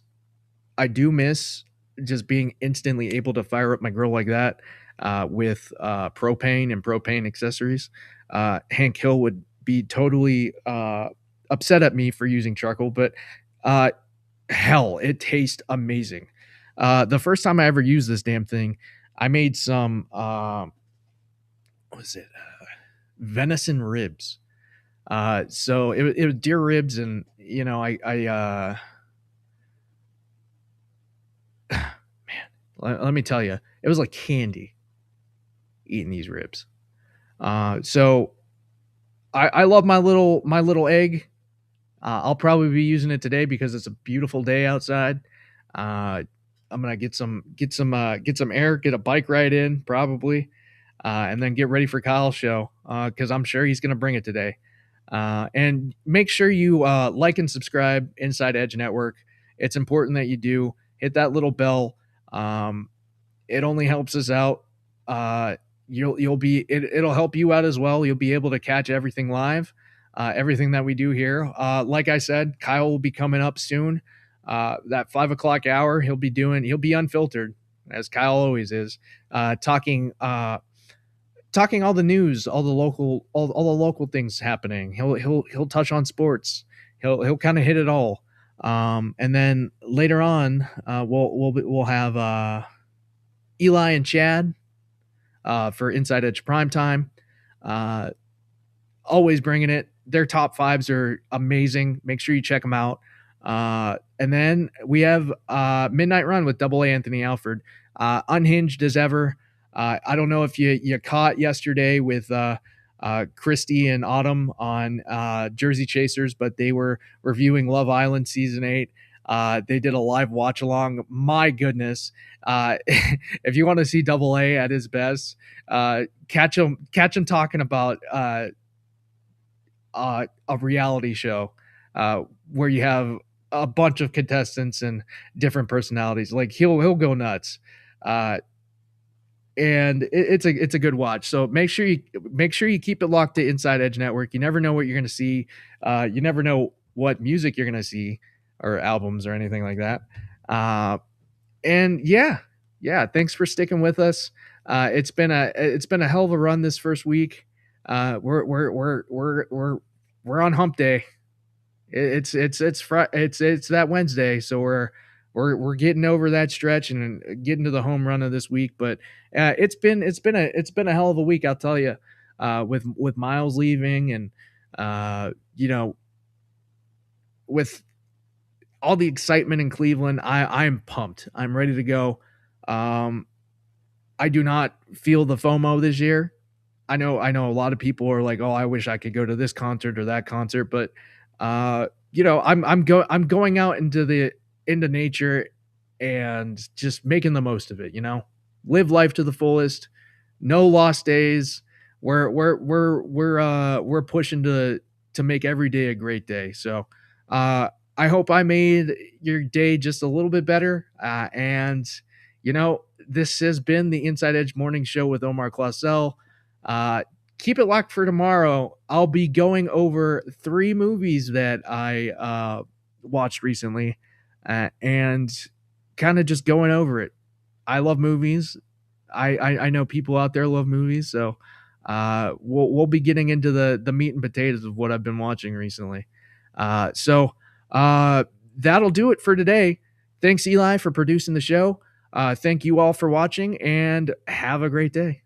just being instantly able to fire up my grill like that with propane and propane accessories. Hank Hill would be totally upset at me for using charcoal, but hell, it tastes amazing. The first time I ever used this damn thing, I made some venison ribs. So it was deer ribs, and let me tell you, it was like candy eating these ribs. So I love my little egg. I'll probably be using it today because it's a beautiful day outside. I'm gonna get some air, get a bike ride in probably, and then get ready for Kyle's show because I'm sure he's gonna bring it today. And make sure you like and subscribe Inside Edge Network. It's important that you do. Hit that little bell. It only helps us out. It'll help you out as well. You'll be able to catch everything live, everything that we do here. Like I said, Kyle will be coming up soon. That 5 o'clock hour, he'll be unfiltered, as Kyle always is, talking all the news, all the local things happening. He'll touch on sports. He'll kind of hit it all. And then later on, we'll have Eli and Chad for Inside Edge Primetime. Always bringing it. Their top fives are amazing. Make sure you check them out. And then we have Midnight Run with Double A Anthony Alford. Unhinged as ever. I don't know if you caught yesterday with Christy and Autumn on Jersey Chasers, but they were reviewing Love Island Season 8. They did a live watch along. My goodness. If you want to see Double A at his best, catch him talking about a reality show where you have a bunch of contestants and different personalities. Like he'll go nuts. And it's a good watch. So make sure you keep it locked to Inside Edge Network. You never know what you're going to see. You never know what music you're going to see or albums or anything like that. And yeah, thanks for sticking with us. It's been a hell of a run this first week. We're on hump day. It's that Wednesday, so we're getting over that stretch and getting to the home run of this week. But it's been a hell of a week, I'll tell you. With Miles leaving and with all the excitement in Cleveland, I'm pumped. I'm ready to go. I do not feel the FOMO this year. I know a lot of people are like, oh, I wish I could go to this concert or that concert, but I'm going out into nature and just making the most of it. Live life to the fullest. No lost days. We're pushing to make every day a great day. So I hope I made your day just a little bit better. And this has been the Inside Edge Morning Show with Omar Claussell. Keep it locked for tomorrow. I'll be going over 3 movies that I watched recently and kind of just going over it. I love movies. I know people out there love movies, so we'll be getting into the meat and potatoes of what I've been watching recently. So that'll do it for today. Thanks, Eli, for producing the show. Thank you all for watching, and have a great day.